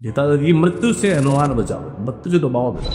जीता कि मृत्यु से हनुमान बचाओ, मृत्यु से तो बाबा बचाओ।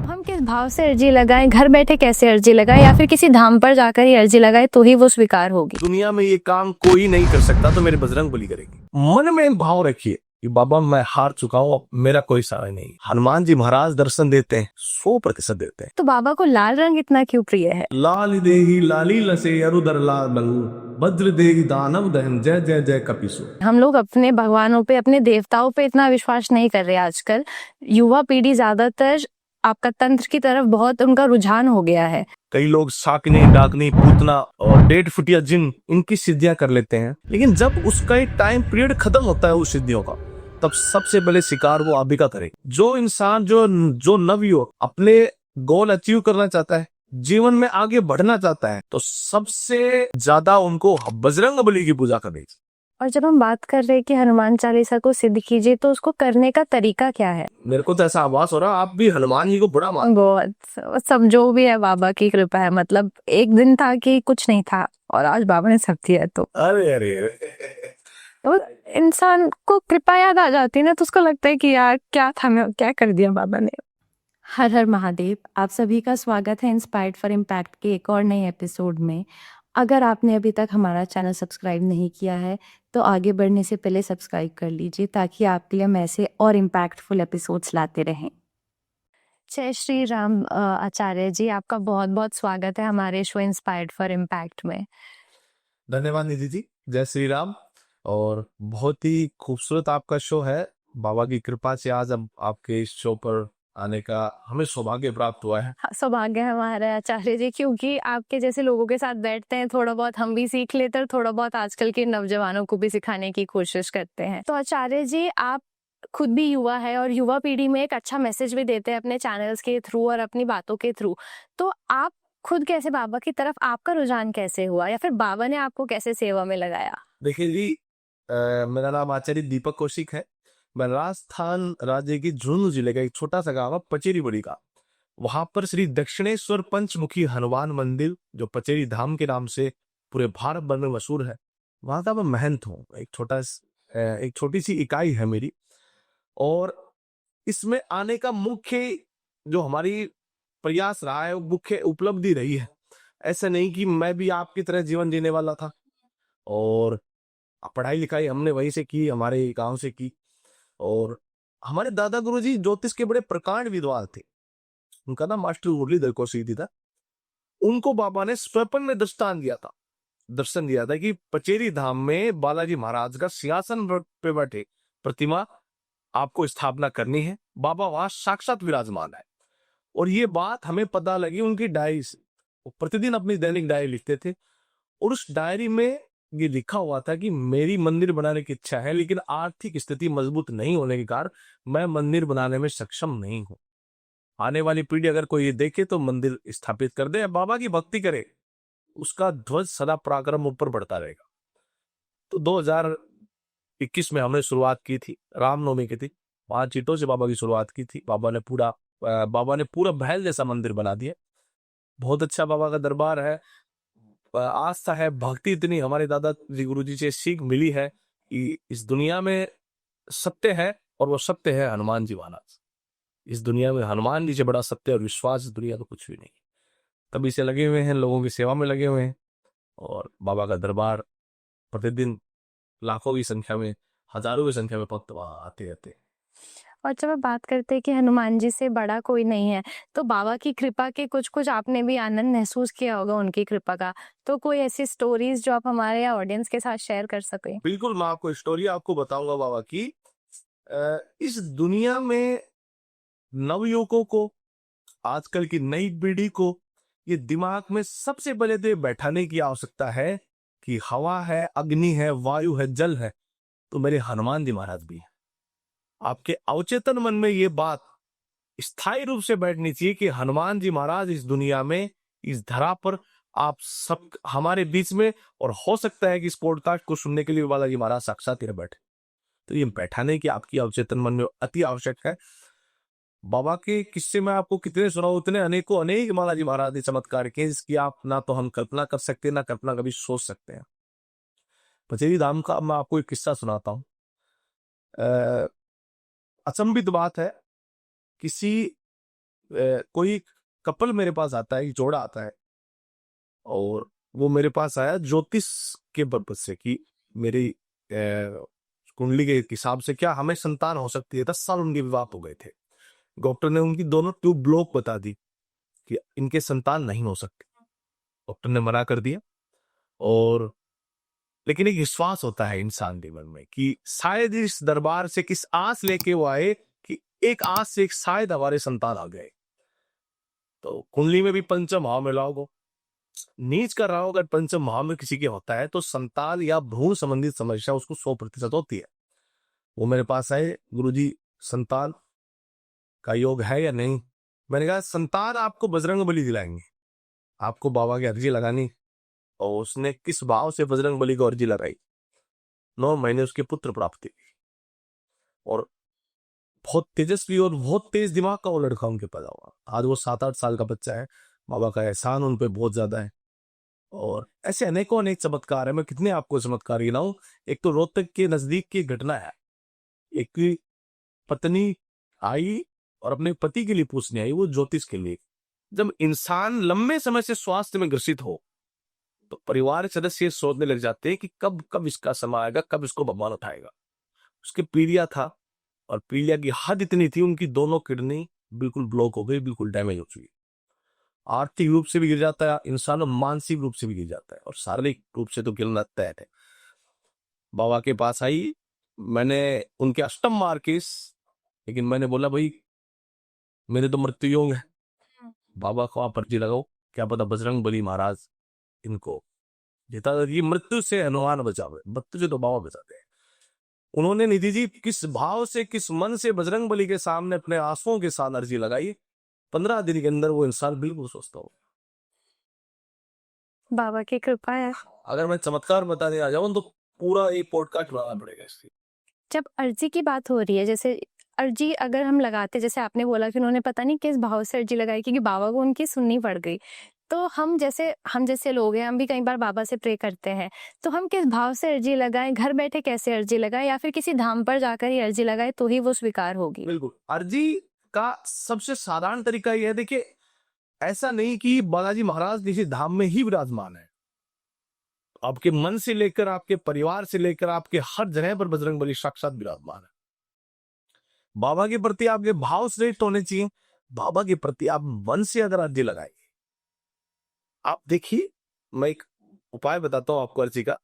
हम किस भाव से अर्जी लगाएं, घर बैठे कैसे अर्जी लगाएं, या फिर किसी धाम पर जाकर ही अर्जी लगाएं तो ही वो स्वीकार होगी। दुनिया में ये काम कोई नहीं कर सकता तो मेरे बजरंगबली करेंगे। मन में एक भाव रखिए कि बाबा मैं हार चुका हूँ, अब मेरा कोई सहारा नहीं। हनुमान जी महाराज दर्शन देते हैं, 100% देते हैं। तो बाबा को लाल रंग इतना क्यों प्रिय है? लाल देही लाली लसे अरुदर लाल बंगु, वज्र देही दानव दहन, जय जय जय कपीसु। हम लोग अपने भगवानों पे, अपने देवताओं पे इतना विश्वास नहीं कर रहे आजकल। युवा पीढ़ी ज्यादातर आपका तंत्र की तरफ बहुत उनका रुझान हो गया है। कई लोग शाकनी, डाकनी, पूतना और 1.5 फुटिया जिन इनकी सिद्धियां कर लेते हैं, लेकिन जब उसका एक टाइम पीरियड खत्म होता है उस सिद्धियों का, तब सबसे पहले शिकार वो आप ही का करे। जो इंसान जो नवयुवक अपने गोल अचीव करना चाहता है, जीवन में आगे बढ़ना चाहता है, तो सबसे ज्यादा उनको बजरंगबली की पूजा करनी चाहिए। और जब हम बात कर रहे हैं कि हनुमान चालीसा को सिद्ध कीजिए, तो उसको करने का तरीका क्या है? मेरे को तो ऐसा आभास हो रहा आप भी हनुमान जी को बड़ा मान। बहुत सब जो भी है बाबा की कृपा है। मतलब एक दिन था कि कुछ नहीं था और आज बाबा ने सब दिया। तो अरे अरे अरे। तो इंसान को कृपा याद आ जाती है ना, तो उसको लगता है कि यार क्या था, मैं क्या कर दिया बाबा ने। हर हर महादेव। आप सभी का स्वागत है इंस्पायर्ड फॉर इम्पैक्ट के एक और नए एपिसोड में। अगर आपने अभी तक हमारा चैनल सब्सक्राइब नहीं किया है तो आगे बढ़ने से पहले सब्सक्राइब कर लीजिए, ताकि आपके लिए हम ऐसे और इम्पैक्टफुल एपिसोड्स लाते रहें। जय श्री राम आचार्य जी, आपका बहुत बहुत स्वागत है हमारे शो इंस्पायर्ड फॉर इम्पैक्ट में। धन्यवाद निधि जी, जय श्री राम। और बहुत ही खूबसूरत आपका शो है। बाबा की कृपा से आज हम आपके इस शो पर आने का हमें सौभाग्य प्राप्त हुआ है। हाँ, सौभाग्य है हमारा आचार्य जी, क्योंकि आपके जैसे लोगों के साथ बैठते हैं, थोड़ा बहुत हम भी सीख लेते हैं, थोड़ा बहुत आजकल के नौजवानों को भी सिखाने की कोशिश करते हैं। तो आचार्य जी, आप खुद भी युवा है और युवा पीढ़ी में एक अच्छा मैसेज भी देते हैं अपने चैनल्स के थ्रू और अपनी बातों के थ्रू। तो आप खुद कैसे बाबा की तरफ, आपका रुझान कैसे हुआ, या फिर बाबा ने आपको कैसे सेवा में लगाया? देखिए जी, मेरा नाम आचार्य दीपक कौशिक है। मैं राजस्थान राज्य की झुंझुनू जिले का एक छोटा सा गांव है पचेरी बड़ी का। वहां पर श्री दक्षिणेश्वर पंचमुखी हनुमान मंदिर, जो पचेरी धाम के नाम से पूरे भारत भर में मशहूर है, वहां का मैं महंत हूँ। एक छोटी सी इकाई है मेरी। और इसमें आने का मुख्य जो हमारी प्रयास रहा है, वो मुख्य उपलब्धि रही है। ऐसा नहीं कि मैं भी आपकी तरह जीवन जीने वाला था। और पढ़ाई लिखाई हमने वहीं से की, हमारे गांव से की। और हमारे दादा गुरुजी ज्योतिष के बड़े प्रकांड विद्वान थे। उनका नाम मास्टर मुरलीधर कौशिक था। उनको बाबा ने स्वप्न में दर्शन दिया था कि पचेरी धाम में बालाजी महाराज का सिंहासन पे बैठे प्रतिमा आपको स्थापना करनी है। बाबा वहां साक्षात विराजमान है। और ये बात हमें पता लगी उनकी डायरी से। वो प्रतिदिन अपनी दैनिक डायरी लिखते थे, और उस डायरी में ये लिखा हुआ था कि मेरी मंदिर बनाने की इच्छा है, लेकिन आर्थिक स्थिति मजबूत नहीं होने के कारण मैं मंदिर बनाने में सक्षम नहीं हूं। आने वाली पीढ़ी अगर कोई ये देखे तो मंदिर स्थापित कर दे, बाबा की भक्ति करे, उसका ध्वज सदा पराक्रम ऊपर बढ़ता रहेगा। तो 2021 में हमने शुरुआत की थी, रामनवमी की थी। 5 ईंटों से बाबा की शुरुआत की थी। बाबा ने पूरा महल जैसा मंदिर बना दिया। बहुत अच्छा बाबा का दरबार है। आस्था है, भक्ति इतनी हमारे दादा जी गुरु जी से सीख मिली है कि इस दुनिया में सत्य है, और वो सत्य है हनुमान जी महाराज। इस दुनिया में हनुमान जी से बड़ा सत्य और विश्वास इस दुनिया तो कुछ भी नहीं। तभी से लगे हुए हैं, लोगों की सेवा में लगे हुए हैं। और बाबा का दरबार प्रतिदिन लाखों की संख्या में, हजारों की संख्या में भक्त वहां आते रहते हैं। और जब आप बात करते हैं कि हनुमान जी से बड़ा कोई नहीं है, तो बाबा की कृपा के कुछ कुछ आपने भी आनंद महसूस किया होगा उनकी कृपा का। तो कोई ऐसी स्टोरीज जो आप हमारे ऑडियंस के साथ शेयर कर सकें? बिल्कुल, मैं आपको स्टोरी आपको बताऊंगा बाबा की। इस दुनिया में नवयुवकों को, आजकल की नई पीढ़ी को ये दिमाग में सबसे पहले तो ये बैठाने की आवश्यकता है कि हवा है, अग्नि है, वायु है, जल है, तो मेरे हनुमान जी महाराज भी है। आपके अवचेतन मन में ये बात स्थायी रूप से बैठनी चाहिए कि हनुमान जी महाराज इस दुनिया में, इस धरा पर, आप सब हमारे बीच में। और हो सकता है कि इस पॉडकास्ट को सुनने के लिए बालाजी महाराज साक्षात ही बैठे। तो ये बैठाने की आपकी अवचेतन मन में अति आवश्यक है। बाबा के किस्से में आपको कितने सुनाओ, उतने अनेकों अनेक बालाजी महाराज ने चमत्कार किए, जिसकी आप ना तो हम कल्पना कर सकते, ना कल्पना कभी सोच सकते हैं। पचेरी धाम का मैं आपको एक किस्सा सुनाता हूँ। अ, अचंभित बात है, कोई कपल मेरे पास आता है, एक जोड़ा आता है, और वो मेरे पास आया ज्योतिष के पर्पज से कि मेरी कुंडली के हिसाब से क्या हमें संतान हो सकती है। 10 साल उनके विवाह हो गए थे। डॉक्टर ने उनकी दोनों ट्यूब ब्लॉक बता दी कि इनके संतान नहीं हो सकते। डॉक्टर ने मना कर दिया। और लेकिन एक विश्वास होता है इंसान के मन में कि शायद इस दरबार से किस आस लेके वो आए कि एक आस से एक शायद हमारे संतान आ गए। तो कुंडली में भी पंचम भाव में लाओ, नीच कर रहा हो, अगर पंचम भाव में किसी के होता है तो संतान या भ्रूण संबंधित समस्या उसको 100% होती है। वो मेरे पास आए, गुरुजी संतान का योग है या नहीं। मैंने कहा संतान आपको बजरंग बली दिलाएंगे, आपको बाबा की अर्जी लगानी। और उसने किस भाव से बजरंग बली को अर्जी लगाई, 9 महीने उसके पुत्र प्राप्ति हुई। और बहुत तेजस्वी और बहुत तेज दिमाग का वो लड़का उनके पैदा हुआ। आज वो 7-8 साल का बच्चा है। बाबा का एहसान उन पे बहुत ज्यादा है। और ऐसे अनेकों अनेक चमत्कार है। मैं कितने आपको चमत्कार गिनाऊं। एक तो रोहतक के नजदीक की घटना है। एक की पत्नी आई और अपने पति के लिए पूछने आई, वो ज्योतिष के लिए। जब इंसान लंबे समय से स्वास्थ्य में ग्रसित हो तो परिवार के सदस्य सोचने लग जाते हैं कि कब कब इसका समय आएगा, कब इसको भगवान उठाएगा। उसके पीलिया था, और पीलिया की हद इतनी थी, उनकी दोनों किडनी बिल्कुल ब्लॉक हो गई, बिल्कुल डैमेज हो चुकी। आर्थिक रूप से भी गिर जाता है इंसान, और मानसिक रूप से भी गिर जाता है, और शारीरिक रूप से तो गिरना तय है। बाबा के पास आई, मैंने उनके अष्टम मार केस, लेकिन मैंने बोला भाई मेरे तो मृत्यु योग है, बाबा को आप अर्जी लगाओ, क्या पता बजरंग बली महाराज इनको जिता, ये मृत्यु से हनुमान बचावे, मृत्यु से तो बाबा बचाते हैं। उन्होंने निधि जी किस भाव से, किस मन से बजरंग बली के सामने अपने आंसुओं के साथ अर्जी लगाई, 15 दिन के अंदर वो इंसान बिल्कुल स्वस्थ हो। बाबा की कृपा है। अगर मैं चमत्कार बताने आ जाऊं तो पूरा एक पॉडकास्ट बनाना पड़ेगा इसकी। जब अर्जी की बात हो रही है, जैसे अर्जी अगर हम लगाते, जैसे आपने बोला कि उन्होंने पता नहीं किस भाव से अर्जी लगाई, क्योंकि बाबा को उनकी सुननी पड़ गई। तो हम जैसे लोग हैं, हम भी कई बार बाबा से प्रे करते हैं, तो हम किस भाव से अर्जी लगाएं, घर बैठे कैसे अर्जी लगाएं, या फिर किसी धाम पर जाकर ही अर्जी लगाएं तो ही वो स्वीकार होगी? बिल्कुल, अर्जी का सबसे साधारण तरीका यह है, देखिए ऐसा नहीं कि बालाजी महाराज किसी धाम में ही विराजमान है। आपके मन से लेकर, आपके परिवार से लेकर, आपके हर जगह पर बजरंग बली साक्षात विराजमान है। बाबा के प्रति आपके भाव श्रेष्ठ होने चाहिए। बाबा के प्रति आप मन से अगर अर्जी लगाएंगे, आप देखिए, मैं एक उपाय बताता हूं आपको अर्जी का।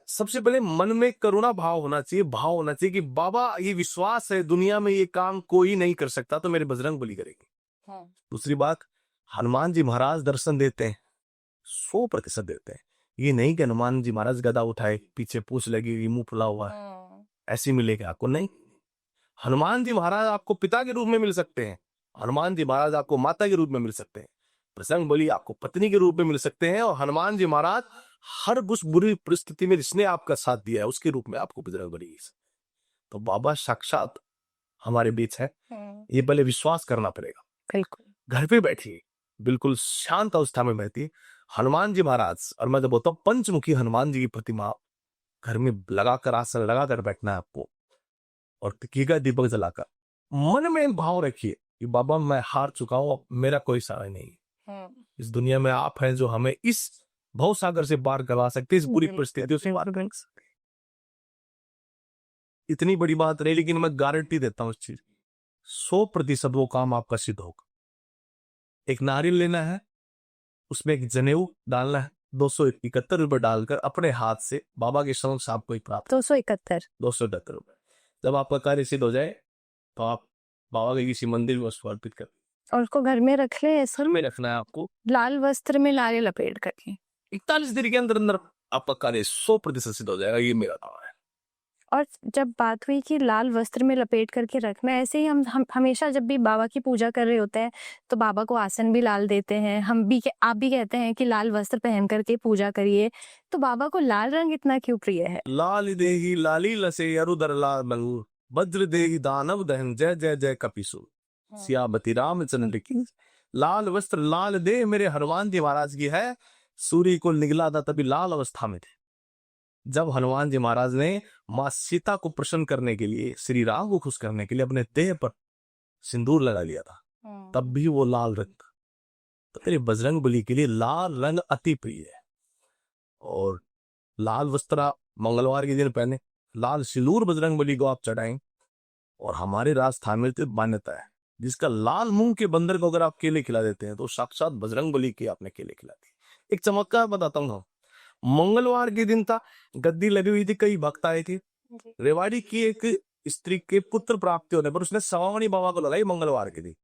सबसे पहले मन में करुणा भाव होना चाहिए, भाव होना चाहिए कि बाबा ये विश्वास है दुनिया में ये काम कोई नहीं कर सकता, तो मेरे बजरंग बली करेंगे। हाँ। दूसरी बात, हनुमान जी महाराज दर्शन देते हैं, 100% देते हैं। ये नहीं कि हनुमान जी महाराज गदा उठाए, पीछे पूछ लगेगी, मुंह फुला हुआ है, ऐसे मिलेगा आपको, नहीं। हनुमान जी महाराज आपको पिता के रूप में मिल सकते हैं, हनुमान जी महाराज आपको माता के रूप में मिल सकते हैं, बजरंग बली आपको पत्नी के रूप में मिल सकते हैं, और हनुमान जी महाराज हर उस बुरी परिस्थिति में जिसने आपका साथ दिया है उसके रूप में आपको बजरंग बली। तो बाबा साक्षात हमारे बीच है, ये पहले विश्वास करना पड़ेगा। बिल्कुल। घर पे बैठिए, बिल्कुल शांत अवस्था में बैठिए, हनुमान जी महाराज, और मैं तो बोलता हूँ पंचमुखी हनुमान जी की प्रतिमा घर में लगाकर, आसन लगाकर बैठना है आपको, और घी का दीपक जलाकर मन में एक भाव रखिए कि बाबा मैं हार चुका हूं, अब मेरा कोई सहाय नहीं। इस दुनिया में आप हैं जो हमें इस भव सागर से पार करवा सकते, इस बुरी परिस्थितियों से पार कर सकते। इतनी बड़ी बात नहीं, लेकिन मैं गारंटी देता हूं इस चीज 100% वो काम आपका सिद्ध होगा। एक नारियल लेना है, उसमें एक जनेऊ डालना है, 271 रुपए डालकर अपने हाथ से बाबा के समक्ष आपको एक प्राप्त 271 रुपए। जब आपका कार्य सिद्ध हो जाए तो आप बाबा के किसी मंदिर में समर्पित कर, और उसको घर में रख ले, सर में रखना है आपको, लाल वस्त्र में लाले लपेट करके। 41 दिन के अंदर अंदर आपका कार्य 100% सिद्ध हो जाएगा, ये मेरा दावा है। और जब बात हुई कि लाल वस्त्र में लपेट करके रखना, ऐसे ही हम हमेशा जब भी बाबा की पूजा कर रहे होते हैं तो बाबा को आसन भी लाल देते हैं, आप भी कहते हैं कि लाल वस्त्र पहन करके पूजा करिए। तो बाबा को लाल रंग इतना क्यों प्रिय है? लाल देही लाली लसे अरुदर लाल मलू, वज्र देही दानव दहन, जय जय जय कपिसु, सियाबती रामचंद्र की। लाल वस्त्र लाल दे मेरे हनुमान जी महाराज की है। सूर्य को निगला था तभी लाल अवस्था में थे, जब हनुमान जी महाराज ने माँ सीता को प्रसन्न करने के लिए, श्री राम को खुश करने के लिए अपने देह पर सिंदूर लगा लिया था, तब भी वो लाल रंग था। तो मेरे बजरंग बली के लिए लाल रंग अति प्रिय है। और लाल वस्त्र आप मंगलवार के दिन पहने, लाल सिंदूर बजरंग बली को आप चढ़ाएं। और हमारे राजस्थान में तो मान्यता है, जिसका लाल मूंग के बंदर को अगर आप केले खिला देते हैं तो साक्षात बजरंग बली के आपने केले खिला दिए। एक चमत्कार बताता हूँ, मंगलवार के दिन था, गद्दी लगी हुई थी, कई भक्त आए थे। रेवाड़ी की एक स्त्री के पुत्र प्राप्ति होने पर उसने सवामणि बाबा को लगाई मंगलवार के दिन।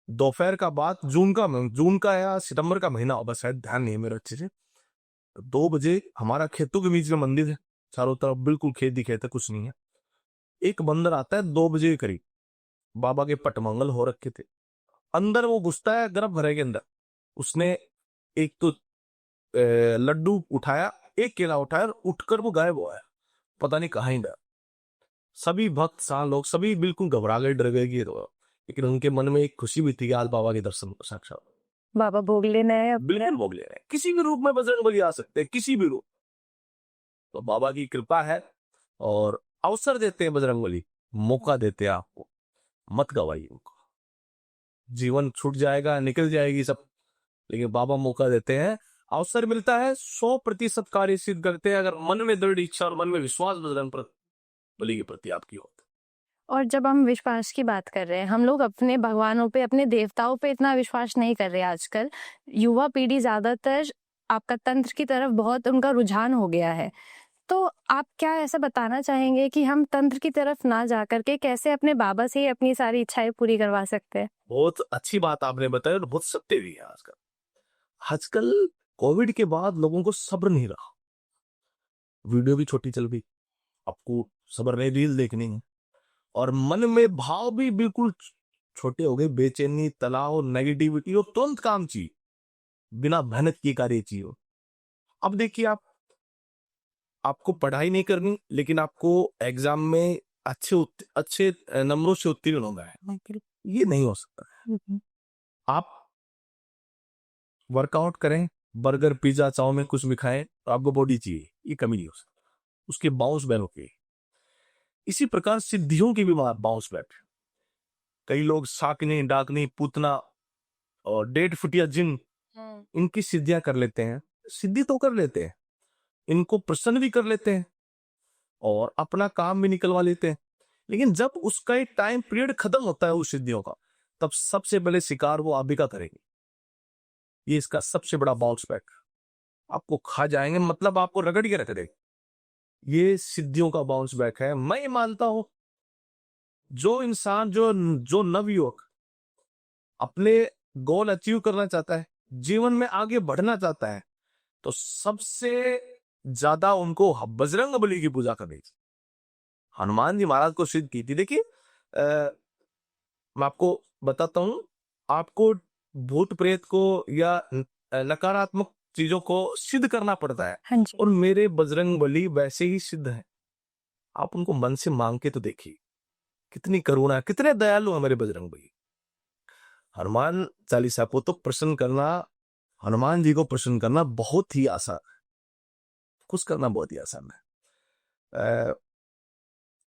दोपहर का बाद जून का या सितंबर का महीना होगा, शायद ध्यान नहीं है मेरा अच्छे से। 2 बजे हमारा खेतों के बीच में मंदिर है, चारों तरफ बिल्कुल खेत ही खेत है, कुछ नहीं है। एक बंदर आता है 2 बजे के करीब, बाबा के पटमंगल हो रखे थे, अंदर वो घुसता है गर्भगृह के अंदर। उसने एक तो लड्डू उठाया, एक केला उठाया और उठकर वो गायब हुआ है, पता नहीं कहाँ ही गया। सभी भक्त साल लोग सभी बिल्कुल घबरा गए, डर गए कि ये तो, लेकिन उनके मन में एक खुशी भी थी कि आज बाबा के दर्शन साक्षात बाबा भोग लेना है अपने। बिल्कुल भोग ले रहे हैं, किसी भी रूप में बजरंग बली आ सकते हैं, किसी भी रूप। तो बाबा की कृपा है और अवसर देते हैं बजरंग बली, मौका देते हैं आपको, मत गवाइए उनको। जीवन छूट जाएगा, निकल जाएगी सब, लेकिन बाबा मौका देते हैं, अवसर मिलता है, 100% कार्य सिद्ध करते हैं अगर मन में दृढ़ इच्छा और मन में विश्वास बजरंग बली के प्रति आपकी हो। और जब हम विश्वास की बात कर रहे हैं, हम लोग अपने भगवानों पे, अपने देवताओं पे इतना विश्वास नहीं कर रहे आजकल। युवा पीढ़ी ज्यादातर आपका तंत्र की तरफ बहुत उनका रुझान हो गया है। तो आप क्या ऐसा बताना चाहेंगे कि हम तंत्र की तरफ ना जा करके कैसे अपने बाबा से ही अपनी सारी इच्छाएं पूरी करवा सकते हैं? बहुत अच्छी बात आपने बताई और बहुत सत्य भी है। आजकल कोविड के बाद लोगों को सब्र नहीं रहा, वीडियो भी छोटी चल गई, आपको सब्र नहीं, रील देखनी है, और मन में भाव भी बिल्कुल छोटे हो गए, बेचैनी, तनाव, नेगेटिविटी, और तुरंत काम चाहिए, बिना मेहनत किए कार्य चाहिए। अब देखिए, आपको पढ़ाई नहीं करनी, लेकिन आपको एग्जाम में अच्छे नंबरों से उत्तीर्ण होना है, ये नहीं हो सकता। आप वर्कआउट करें, बर्गर, पिज्जा, चाउमीन कुछ भी खाएं, तो आपको बॉडी चाहिए, ये कमी नहीं हो सकता, उसके बाउंस बैक होके। इसी प्रकार सिद्धियों की भी बाउंस बैक। कई लोग शाकनी, डाकनी, पूतना और 1.5 फुटिया जिन, इनकी सिद्धियां कर लेते हैं, सिद्धि तो कर लेते हैं, इनको प्रसन्न भी कर लेते हैं और अपना काम भी निकलवा लेते हैं, लेकिन जब उसका एक टाइम पीरियड खत्म होता है उस सिद्धियों का, तब सबसे पहले शिकार वो आप ही का करेंगे। ये इसका सबसे बड़ा बाउंस बैक, आपको खा जाएंगे, मतलब आपको रगड़ के रख देंगे। ये सिद्धियों का बाउंस बैक है। मैं ये मानता हूं, जो इंसान, जो नवयुवक अपने गोल अचीव करना चाहता है, जीवन में आगे बढ़ना चाहता है, तो सबसे ज्यादा उनको बजरंग बली की पूजा करनी चाहिए। हनुमान जी महाराज को सिद्ध की थी। देखिए, मैं आपको बताता हूं, आपको भूत प्रेत को या नकारात्मक चीजों को सिद्ध करना पड़ता है। हाँ जी। और मेरे बजरंग बली वैसे ही सिद्ध है। आप उनको मन से मांग के तो देखिए, कितनी करुणा, कितने दयालु है मेरे बजरंग बली। हनुमान चालीसा को तो प्रसन्न करना, हनुमान जी को प्रसन्न करना बहुत ही आसान है, खुश करना बहुत ही आसान है।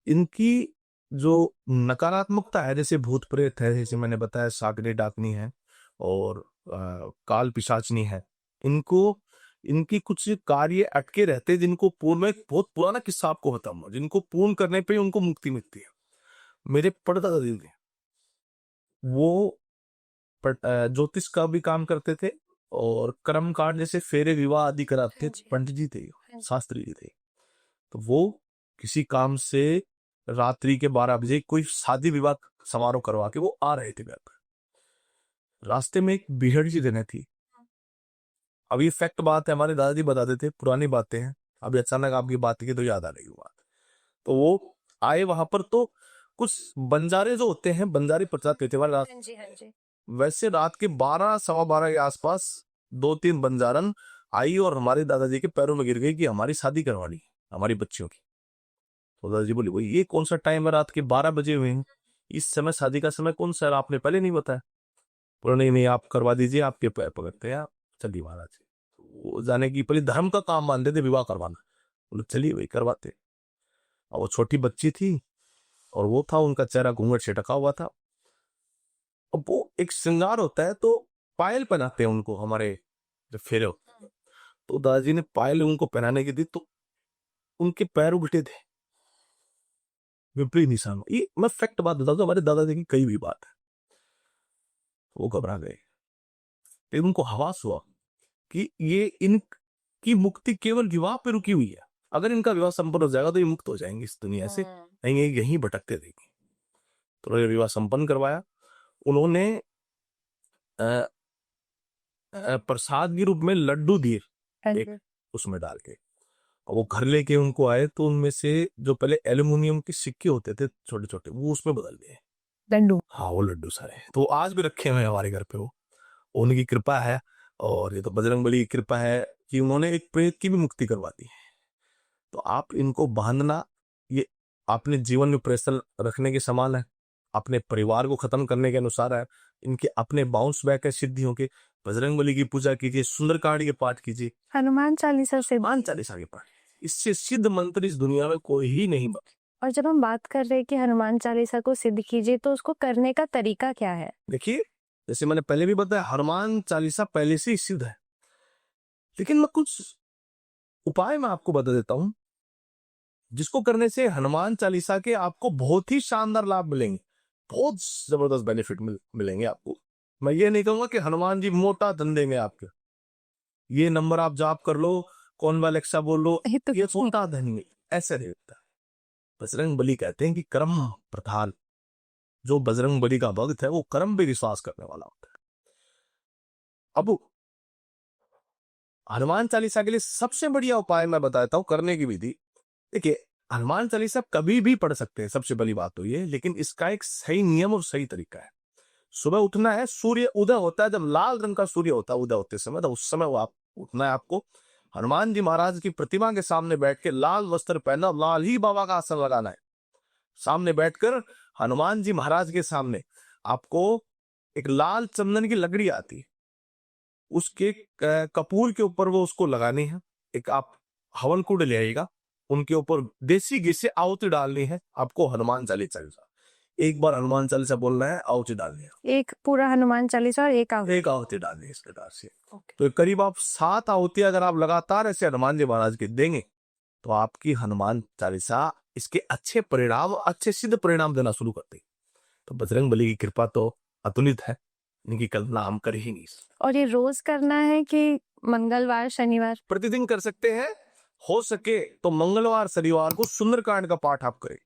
इनकी जो नकारात्मकता है, जैसे भूत प्रेत है, जैसे मैंने बताया, सागरे डाकनी है और काल पिशाचनी है, इनकी कुछ कार्य अटके रहते, जिनको पूर्ण में, बहुत पुराना किस्सा आपको बताऊंगा, जिनको पूर्ण करने पे उनको मुक्ति मिलती है। मेरे परदादा जी थे, वो ज्योतिष का भी काम करते थे और कर्म कांड जैसे फेरे विवाह आदि कराते थे, पंडित जी थे, शास्त्री जी थे। तो वो किसी काम से रात्रि के 12 बजे कोई शादी विवाह समारोह करवा के वो आ रहे थे घर पर। रास्ते में एक बीहड़ जी रहने थी। अब ये फैक्ट बात है, हमारे दादाजी बताते थे, पुरानी बातें हैं, अभी अचानक आपकी बात की तो याद आ रही बात। तो वो आए वहां पर, तो कुछ बंजारे जो होते हैं, बंजारी प्रसाद कहते हैं, वैसे रात के 12, 12:15 के आसपास 2-3 बंजारन आई और हमारे दादाजी के पैरों में गिर गई कि हमारी शादी करवानी, हमारी बच्चियों की। तो दादाजी बोले, वो ये कौन सा टाइम है, रात के 12 बजे हुए हैं, इस समय शादी का समय कौन सा है, आपने पहले नहीं बताया? बोले, नहीं नहीं, आप करवा दीजिए, आपके पैर पकड़ते हैं आप, चलिए महाराज। वो जाने की पहले धर्म का काम मानते थे विवाह करवाना, बोले चलिए वही करवाते। और वो छोटी बच्ची थी और वो था, उनका चेहरा घूंघट से ढका हुआ था। अब वो एक श्रृंगार होता है तो पायल पहनाते हैं उनको हमारे जब फेरे होते हैं। तो दादाजी ने पायल उनको पहनाने की दी तो उनके पैर उल्टे थे, विपरीत निशान। ये मैं फैक्ट बात बताता हूँ, हमारे दादाजी की कई भी बात है। वो घबरा गए, लेकिन उनको हवास हुआ कि ये इनकी मुक्ति केवल विवाह पे रुकी हुई है। अगर इनका विवाह संपन्न हो जाएगा तो ये मुक्त हो जाएंगे इस दुनिया से, नहीं ये यहीं भटकते रहेंगे। तो उन्होंने विवाह संपन्न करवाया। उन्होंने प्रसाद के रूप में लड्डू दिए एक उसमें डाल के, और वो घर लेके उनको आए तो उनमें से जो पहले एल्यूमिनियम के सिक्के होते थे छोटे छोटे, वो उसमें बदल दिए लड्डू। हाँ वो लड्डू सारे तो आज भी रखे हुए हैं हमारे घर पे। वो उनकी कृपा है, और ये तो बजरंगबली की कृपा है कि उन्होंने एक प्रेत की भी मुक्ति करवा दी। तो आप इनको बांधना ये अपने जीवन में प्रेशर रखने के समान है, अपने परिवार को खत्म करने के अनुसार है। इनके अपने बाउंस बैक है सिद्धियों के। बजरंगबली की पूजा कीजिए, सुंदरकांड के पाठ कीजिए, हनुमान चालीसा से। हनुमान चालीसा के पाठ, इससे सिद्ध मंत्र इस दुनिया में कोई ही नहीं बना। और जब हम बात कर रहे हैं कि हनुमान चालीसा को सिद्ध कीजिए, तो उसको करने का तरीका क्या है? देखिए जैसे मैंने पहले भी बताया, हनुमान चालीसा पहले से ही सिद्ध है, लेकिन मैं कुछ उपाय मैं आपको बता देता हूं जिसको करने से हनुमान चालीसा के आपको बहुत ही शानदार लाभ मिलेंगे, बहुत जबरदस्त बेनिफिट मिलेंगे आपको। मैं ये नहीं कहूंगा कि हनुमान जी मोटा धन देंगे आपके, ये नंबर आप जाप कर लो, कौन वाला लेक्सा बोल लो, ये तो ये कुछ नहीं। मोटा धन नहीं, ऐसे नहीं होता। बजरंग बली कहते हैं कि कर्म प्रधान, जो बजरंग बली का भक्त है वो कर्म पे विश्वास करने वाला होता है। अब हनुमान चालीसा के लिए सबसे बढ़िया उपाय मैं बताता हूं करने की विधि। देखिए हनुमान चालीसा कभी भी पढ़ सकते हैं, सबसे बड़ी बात तो ये, लेकिन इसका एक सही नियम और सही तरीका है। सुबह उठना है, सूर्य उदय होता है, जब लाल रंग का सूर्य होता है उदय होते समय, तो उस समय वो आप उठना है आपको। हनुमान जी महाराज की प्रतिमा के सामने बैठ के लाल वस्त्र पहनना, लाल ही बाबा का आसन लगाना है। सामने बैठकर हनुमान जी महाराज के सामने आपको एक लाल चंदन की लकड़ी आती है, उसके कपूर के ऊपर वो उसको लगानी है। एक आप हवन कुंड ले आइएगा, उनके ऊपर देसी घी से आहुति डालनी है आपको हनुमान चालीसा। एक बार हनुमान चालीसा बोलना है, आहुति डालनी है, एक पूरा हनुमान चालीसा और एक एक आहुति डालनी है इस प्रकार से। तो करीब आप 7 आहुति अगर आप लगातार ऐसे हनुमान जी महाराज के देंगे तो आपकी हनुमान चालीसा इसके अच्छे परिणाम, अच्छे सिद्ध परिणाम देना शुरू कर देगी। तो बजरंग बली की कृपा तो अतुलित है, इनकी कल्पना हम कर ही नहीं सकते। और ये रोज करना है कि मंगलवार शनिवार? प्रतिदिन कर सकते हैं, हो सके तो मंगलवार शनिवार को सुंदरकांड का पाठ आप करें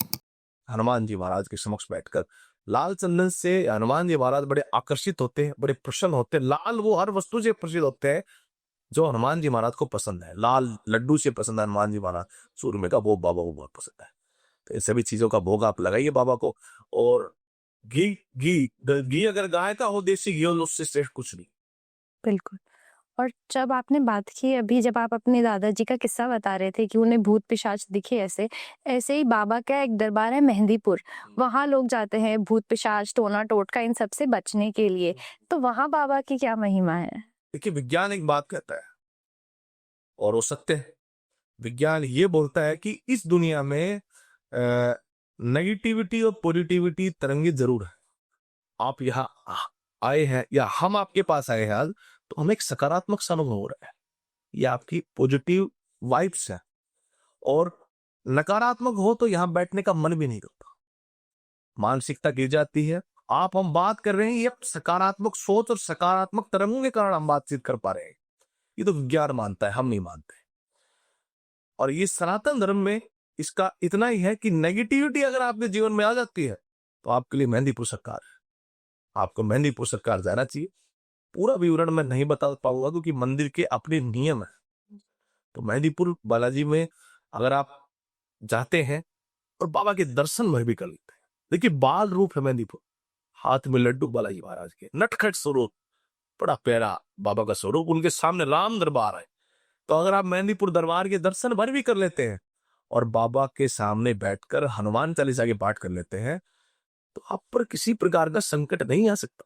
हनुमान जी महाराज के समक्ष बैठकर। लाल चंदन से हनुमान जी महाराज बड़े आकर्षित होते हैं, बड़े प्रसन्न होते हैं। लाल वो हर वस्तु से प्रसिद्ध होते हैं जो हनुमान जी महाराज को पसंद है। लाल लड्डू से पसंद है हनुमान जी महाराज, सूरमे का भोग बाबा को बहुत पसंद है। तो इन सभी चीजों का भोग आप लगाइए बाबा को। और घी घी घी अगर गाय का हो, देसी घी हो, उससे श्रेष्ठ कुछ नहीं। बिल्कुल। और जब आपने बात की अभी, जब आप अपने दादाजी का किस्सा बता रहे थे कि उन्हें भूत पिशाच दिखे, ऐसे ऐसे ही बाबा का एक दरबार है मेहंदीपुर, वहां लोग जाते हैं भूत पिशाच टोना टोटका इन सब से बचने के लिए। तो वहां बाबा की क्या महिमा है? देखिए विज्ञान एक बात कहता है और वो सत्य है। विज्ञान ये बोलता है कि इस दुनिया में नेगेटिविटी और पॉजिटिविटी तरंगे जरूर है। आप यहाँ आए हैं या हम आपके पास आए हैं आज, तो हमें एक सकारात्मक सा अनुभव हो रहा है, ये आपकी पॉजिटिव वाइब्स है। और नकारात्मक हो तो यहाँ बैठने का मन भी नहीं करता, मानसिकता गिर जाती है। आप हम बात कर रहे हैं, ये सकारात्मक सोच और सकारात्मक तरंगों के कारण हम बातचीत कर पा रहे हैं। ये तो विज्ञान मानता है, हम नहीं मानते। और ये सनातन धर्म में इसका इतना ही है कि नेगेटिविटी अगर आपके जीवन में आ जाती है तो आपके लिए मेहंदीपुर सरकार है, आपको मेहंदीपुर सरकार जाना चाहिए। पूरा विवरण मैं नहीं बता पाऊंगा क्योंकि मंदिर के अपने नियम है। तो मेहंदीपुर बालाजी में अगर आप जाते हैं और बाबा के दर्शन भर भी कर लेते हैं, देखिए बाल रूप है मेहंदीपुर, हाथ में लड्डू बालाजी महाराज के, नटखट स्वरूप, बड़ा प्यारा बाबा का स्वरूप, उनके सामने राम दरबार है। तो अगर आप मेहंदीपुर दरबार के दर्शन भर भी कर लेते हैं और बाबा के सामने बैठकर हनुमान चालीसा के पाठ कर लेते हैं तो आप पर किसी प्रकार का संकट नहीं आ सकता।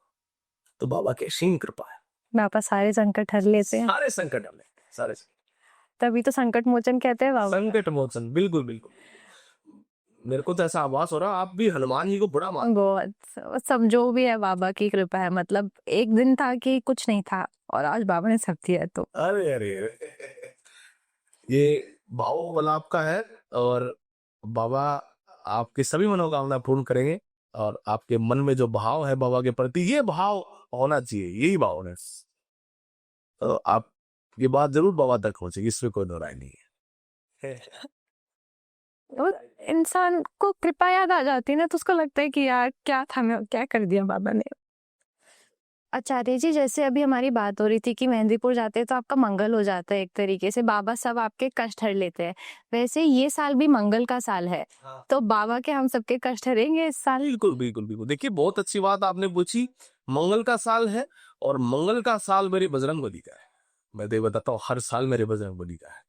तो बाबा की असीम कृपा है, बाबा सारे संकट हर लेते हैं। सारे संकट हर लेते हैं, सारे संकट। तभी तो संकट मोचन कहते हैं बाबा। संकट मोचन, बिल्कुल बिल्कुल। मेरे को तो ऐसा आभास हो रहा आप भी हनुमान जी को बड़ा मान। बहुत सब जो भी है बाबा की कृपा है। मतलब एक दिन था कि कुछ नहीं था और आज बाबा ने सब दिया है तो। अरे अरे ये भाव वाला आपका है और बाबा आपकी सभी मनोकामना पूर्ण करेंगे। और आपके मन में जो भाव है बाबा के प्रति, ये भाव होना चाहिए, यही भाव है। तो आप ये बात जरूर बाबा तक पहुंचेगी, इसमें कोई दो राय नहीं है। और इंसान को कृपा याद आ जाती है ना, तो उसको लगता है कि यार क्या था, मैं क्या कर दिया बाबा ने। आचार्य जी, जैसे अभी हमारी बात हो रही थी कि मेहंदीपुर जाते हैं तो आपका मंगल हो जाता है, एक तरीके से बाबा सब आपके कष्ट हर लेते हैं। वैसे ये साल भी मंगल का साल है, हाँ। तो बाबा के हम सबके कष्ट हरेंगे इस साल। बिल्कुल बिल्कुल बिल्कुल। देखिए बहुत अच्छी बात आपने पूछी। मंगल का साल है और मंगल का साल मेरे बजरंगबली का है। मैं तो बताता हूँ, हर साल मेरे बजरंगबली का है।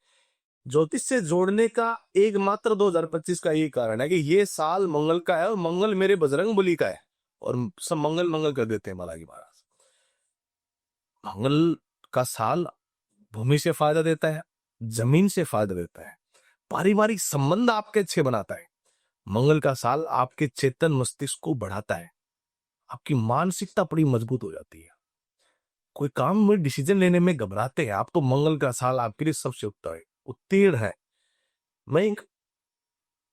ज्योतिष से जोड़ने का एकमात्र 2025 का यही कारण है कि ये साल मंगल का है और मंगल मेरे बजरंगबली का है। और सब मंगल मंगल कर देते हैं बालाजी महाराज। मंगल का साल भूमि से फायदा देता है, जमीन से फायदा देता है, पारिवारिक संबंध आपके अच्छे बनाता है। मंगल का साल आपके चेतन मस्तिष्क को बढ़ाता है, आपकी मानसिकता बड़ी मजबूत हो जाती है। कोई काम में डिसीजन लेने में घबराते हैं आप, तो मंगल का साल आपके लिए सबसे उत्तीर्ण है। मैं एक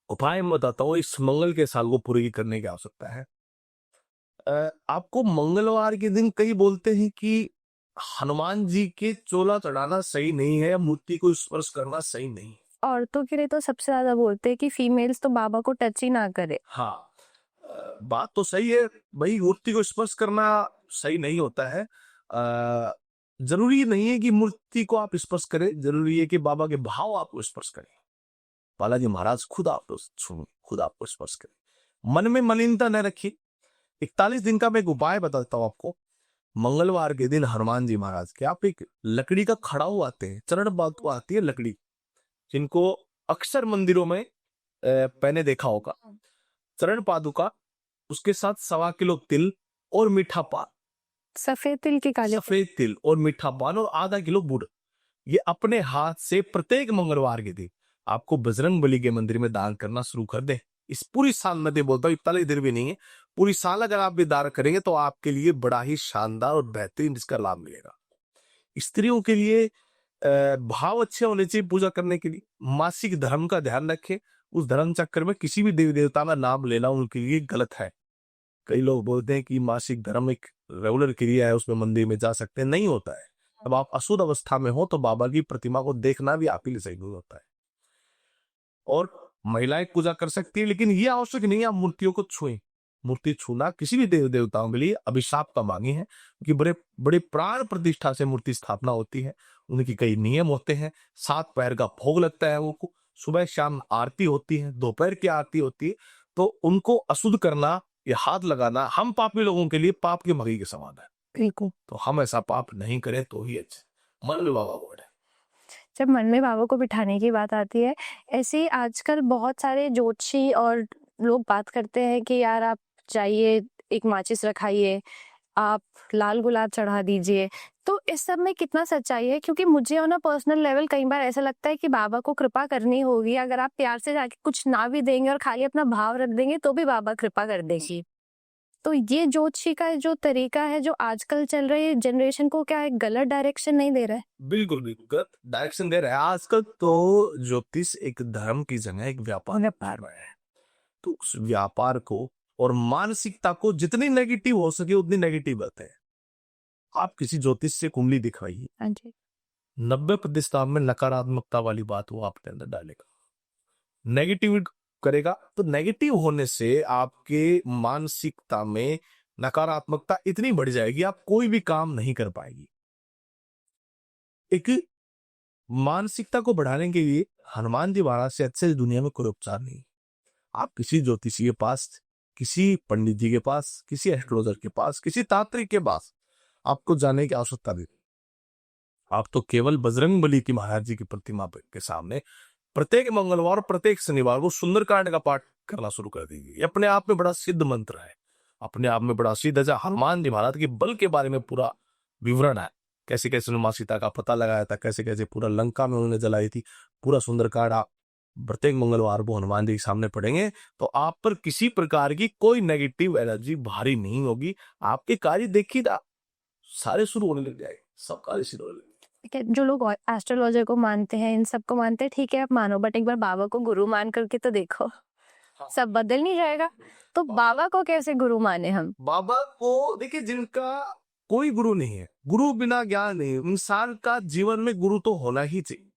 उपाय बताता हूँ इस मंगल के साल को पूरी करने की आवश्यकता है। आपको मंगलवार के दिन कई बोलते हैं कि हनुमान जी के चोला चढ़ाना सही नहीं है, मूर्ति को स्पर्श करना सही नहीं है। औरतों के लिए तो सबसे ज्यादा बोलते हैं कि फीमेल्स तो बाबा को टच ही ना करे। हाँ, बात तो सही है भाई, मूर्ति को स्पर्श करना सही नहीं होता है। जरूरी नहीं है कि मूर्ति को आप स्पर्श करें, जरूरी है कि बाबा के भाव आपको स्पर्श करें। बालाजी महाराज खुद आपको छूं, खुद आपको स्पर्श करें। मन में मलिनता न रखिए। 41 दिन का मैं एक उपाय बताता हूं आपको। मंगलवार के दिन हनुमान जी महाराज के आप एक लकड़ी का खड़ाऊ आते हैं, चरण बातु आती है लकड़ी, जिनको अक्सर मंदिरों में पहने देखा होगा। चरण पादुका, उसके साथ 1.25 किलो तिल और मीठा पान, सफेद तिल के काले सफेद तिल और मीठा पान और आधा किलो गुड़, ये अपने हाथ से प्रत्येक मंगलवार के दिन आपको बजरंगबली के मंदिर में दान करना शुरू कर दे। इस पूरी साल मैं बोलता हूँ 41 दिन भी नहीं है, पूरी साल अगर आप भी दान करेंगे तो आपके लिए बड़ा ही शानदार और बेहतरीन इसका लाभ मिलेगा। स्त्रियों के लिए भाव अच्छे होने चाहिए पूजा करने के लिए। मासिक धर्म का ध्यान रखें। उस धर्म चक्कर में किसी भी देवी देवता का नाम लेना उनके लिए गलत है। कई लोग बोलते हैं कि मासिक धर्म एक रेगुलर क्रिया है, उसमें मंदिर में जा सकते हैं, नहीं होता है। अब आप अशुद्ध अवस्था में हो तो बाबा की प्रतिमा को देखना भी आपके लिए सही नहीं होता है। और महिलाएं पूजा कर सकती है, लेकिन ये आवश्यक नहीं है आप मूर्तियों को छुएं। मूर्ति छूना किसी भी देव देवताओं के लिए अभिशाप का मांगी है, क्योंकि बड़े बड़े प्राण प्रतिष्ठा से मूर्ति स्थापना होती है। उनके कई नियम होते हैं। 7 पैर का भोग लगता है उनको, सुबह शाम आरती होती है, दोपहर की आरती होती है। तो उनको अशुद्ध करना या हाथ लगाना हम पापी लोगों के लिए पाप की मगी के समान है। बिल्कुल। तो हम ऐसा पाप नहीं करें तो ही अच्छा। मन में बाबा बोल है। जब मन में बाबा को बिठाने की बात आती है, ऐसे ही आजकल बहुत सारे ज्योतिषी और लोग बात करते हैं कि यार आप जाइए, एक माचिस रखाइए, आप लाल गुलाब चढ़ा दीजिए। तो इस सब में कितना सच्चाई है? क्योंकि मुझे ऑन अ पर्सनल लेवल कई बार ऐसा लगता है कि बाबा को कृपा करनी होगी, अगर आप प्यार से जाके कुछ ना भी देंगे और खाली अपना भाव रख देंगे तो भी बाबा कृपा कर देगी। तो ये ज्योतिषी का जो तरीका है जो आजकल चल रही जनरेशन को, क्या एक गलत डायरेक्शन नहीं दे रहा है? बिल्कुल बिल्कुल गलत डायरेक्शन दे रहा है। आजकल तो ज्योतिष एक धर्म की जगह एक व्यापार में है। तो उस व्यापार को और मानसिकता को जितनी नेगेटिव हो सके उतनी नेगेटिव बात है। आप किसी ज्योतिष से कुंडली दिखवाइए, हाँ जी। 90% में नकारात्मकता वाली बात वो आपके अंदर डालेगा, नेगेटिव करेगा। तो नेगेटिव होने से आपके मानसिकता में नकारात्मकता इतनी बढ़ जाएगी आप कोई भी काम नहीं कर पाएगी। एक मानसिकता को बढ़ाने के लिए हनुमान जी महाराज से अच्छे दुनिया में कोई उपचार नहीं। आप किसी ज्योतिषी के पास, किसी पंडित जी के पास, किसी एस्ट्रोलॉजर के पास, किसी तांत्रिक के पास आपको जाने की आवश्यकता नहीं। आप तो केवल बजरंगबली की महाराज जी की प्रतिमा के सामने प्रत्येक मंगलवार और प्रत्येक शनिवार को सुंदरकांड का पाठ करना शुरू कर दीजिए। ये अपने आप में बड़ा सिद्ध मंत्र है, अपने आप में बड़ा सिद्ध है। हनुमान जी महाराज के बल के बारे में पूरा विवरण है। कैसे कैसे उन्होंने माँ सीता का पता लगाया था, कैसे कैसे पूरा लंका में उन्होंने जलाई थी, पूरा सुंदरकांड आप प्रत्येक मंगलवार को हनुमान जी के सामने पढ़ेंगे तो आप पर किसी प्रकार की कोई नेगेटिव एनर्जी भारी नहीं होगी। आपके कार्य देखिए सारे शुरू होने लग जाएंगे, सब कार्य शुरू होने लग जाएंगे। ठीक है, जो लोग एस्ट्रोलॉजर को मानते हैं, इन सबको मानते हैं, ठीक है आप मानो, बट एक बार बाबा को गुरु मान करके तो देखो, सब बदल नहीं जाएगा? तो बाबा को कैसे गुरु माने हम? बाबा को देखिए, जिनका कोई गुरु नहीं है, गुरु बिना ज्ञान नहीं, इंसान का जीवन में गुरु तो होना ही चाहिए।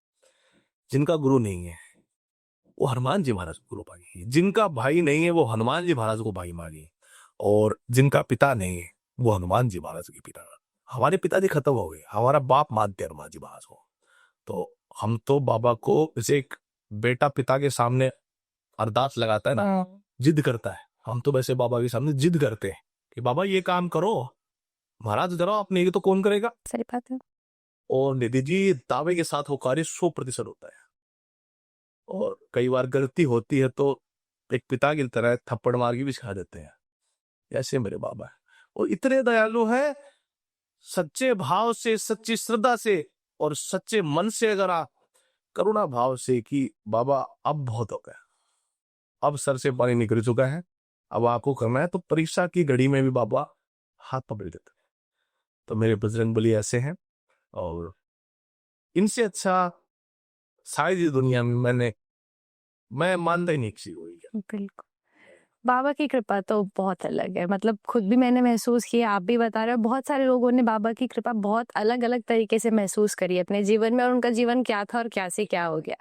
जिनका गुरु नहीं है वो हनुमान जी महाराज को गुरु मानिए, जिनका भाई नहीं है वो हनुमान जी महाराज को भाई मानिए, और जिनका पिता नहीं है वो हनुमान जी महाराज के पिता। हमारे पिताजी खत्म हो गए, हमारा बाप मानते हैं हनुमान जी महाराज को, तो हम तो बाबा को जैसे एक बेटा पिता के सामने अरदास लगाता है ना, जिद करता है, हम तो वैसे बाबा के सामने जिद करते हैं कि बाबा ये काम करो, महाराज जरा आपने, ये तो कौन करेगा। सही बात है। और निधि जी दावे के साथ वो कार्य 100% होता है, और कई बार गलती होती है तो एक पिता की तरह थप्पड़ मार के भी सिखा देते हैं, ऐसे मेरे बाबा है। और इतने दयालु हैं, सच्चे भाव से, सच्ची श्रद्धा से और सच्चे मन से, अगर आप करुणा भाव से कि बाबा अब बहुत हो गया, अब सर से पानी निकल चुका है, अब आपको करना है, तो परीक्षा की घड़ी में भी बाबा हाथ पकड़ देते हैं। तो मेरे बजरंगबली ऐसे हैं, और इनसे अच्छा शायद इस दुनिया में मैं मानता ही नहीं किसी को। बिल्कुल, बाबा की कृपा तो बहुत अलग है, मतलब खुद भी मैंने महसूस किया, आप भी बता रहे हो, बहुत सारे लोगों ने बाबा की कृपा बहुत अलग अलग तरीके से महसूस करी है अपने जीवन में, और उनका जीवन क्या था और क्या से क्या हो गया।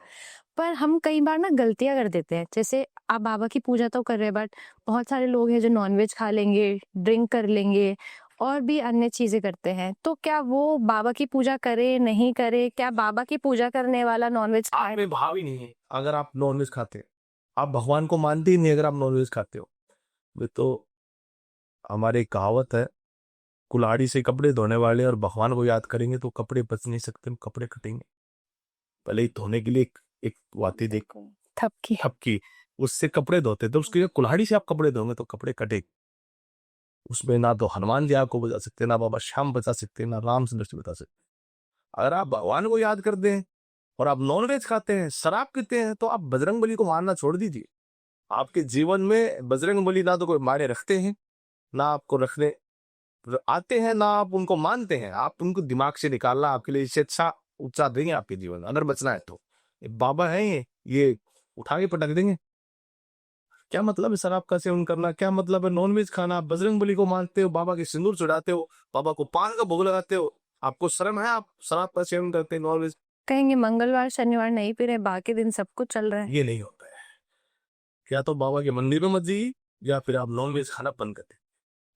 पर हम कई बार ना गलतियां कर देते हैं, जैसे आप बाबा की पूजा तो कर रहे हैं, बट बहुत सारे लोग हैं जो नॉनवेज खा लेंगे, ड्रिंक कर लेंगे और भी अन्य चीजें करते हैं। तो क्या वो बाबा की पूजा करे नहीं करे? क्या बाबा की पूजा करने वाला नॉनवेज खाए? आप में भाव ही नहीं है अगर आप नॉनवेज खाते हैं, आप भगवान को मानते ही नहीं अगर आप नॉनवेज खाते हो। वे तो हमारी एक कहावत है, कुल्हाड़ी से कपड़े धोने वाले और भगवान को याद करेंगे तो कपड़े बच नहीं सकते, कपड़े कटेंगे। पहले ही धोने के लिए एक आती देख, थपकी। थपकी, उससे कपड़े धोते थे, उसके कुल्हाड़ी से आप कपड़े धोंगे तो कपड़े कटे। उसमें ना तो हनुमान जी आपको बचा सकते, ना बाबा श्याम बचा सकते, ना रामचंद्र जी बचा सकते। अगर आप भगवान को याद कर दें और आप नॉनवेज खाते हैं, शराब पीते हैं, तो आप बजरंगबली को मानना छोड़ दीजिए। आपके जीवन में बजरंगबली ना तो कोई मायने रखते हैं, ना आपको रखने आते हैं, ना आप उनको मानते हैं। आप उनको दिमाग से निकालना आपके लिए इससे अच्छा ऊंचा देंगे आपके जीवन अगर बचना है तो। ये बाबा है, ये उठा के पटक देंगे। क्या मतलब है शराब का सेवन करना, क्या मतलब है नॉनवेज खाना? बजरंगबली को मानते हो, बाबा के सिंदूर चढ़ाते हो, बाबा को पान का भोग लगाते हो, आपको शर्म है? आप शराब का सेवन करते हैं, नॉनवेज। कहेंगे मंगलवार शनिवार नहीं पी रहे, बाकी दिन सब कुछ चल रहा है। ये नहीं होता है। क्या तो बाबा के मंदिर में मत जाइए, या फिर आप नॉनवेज खाना बंद कर दें।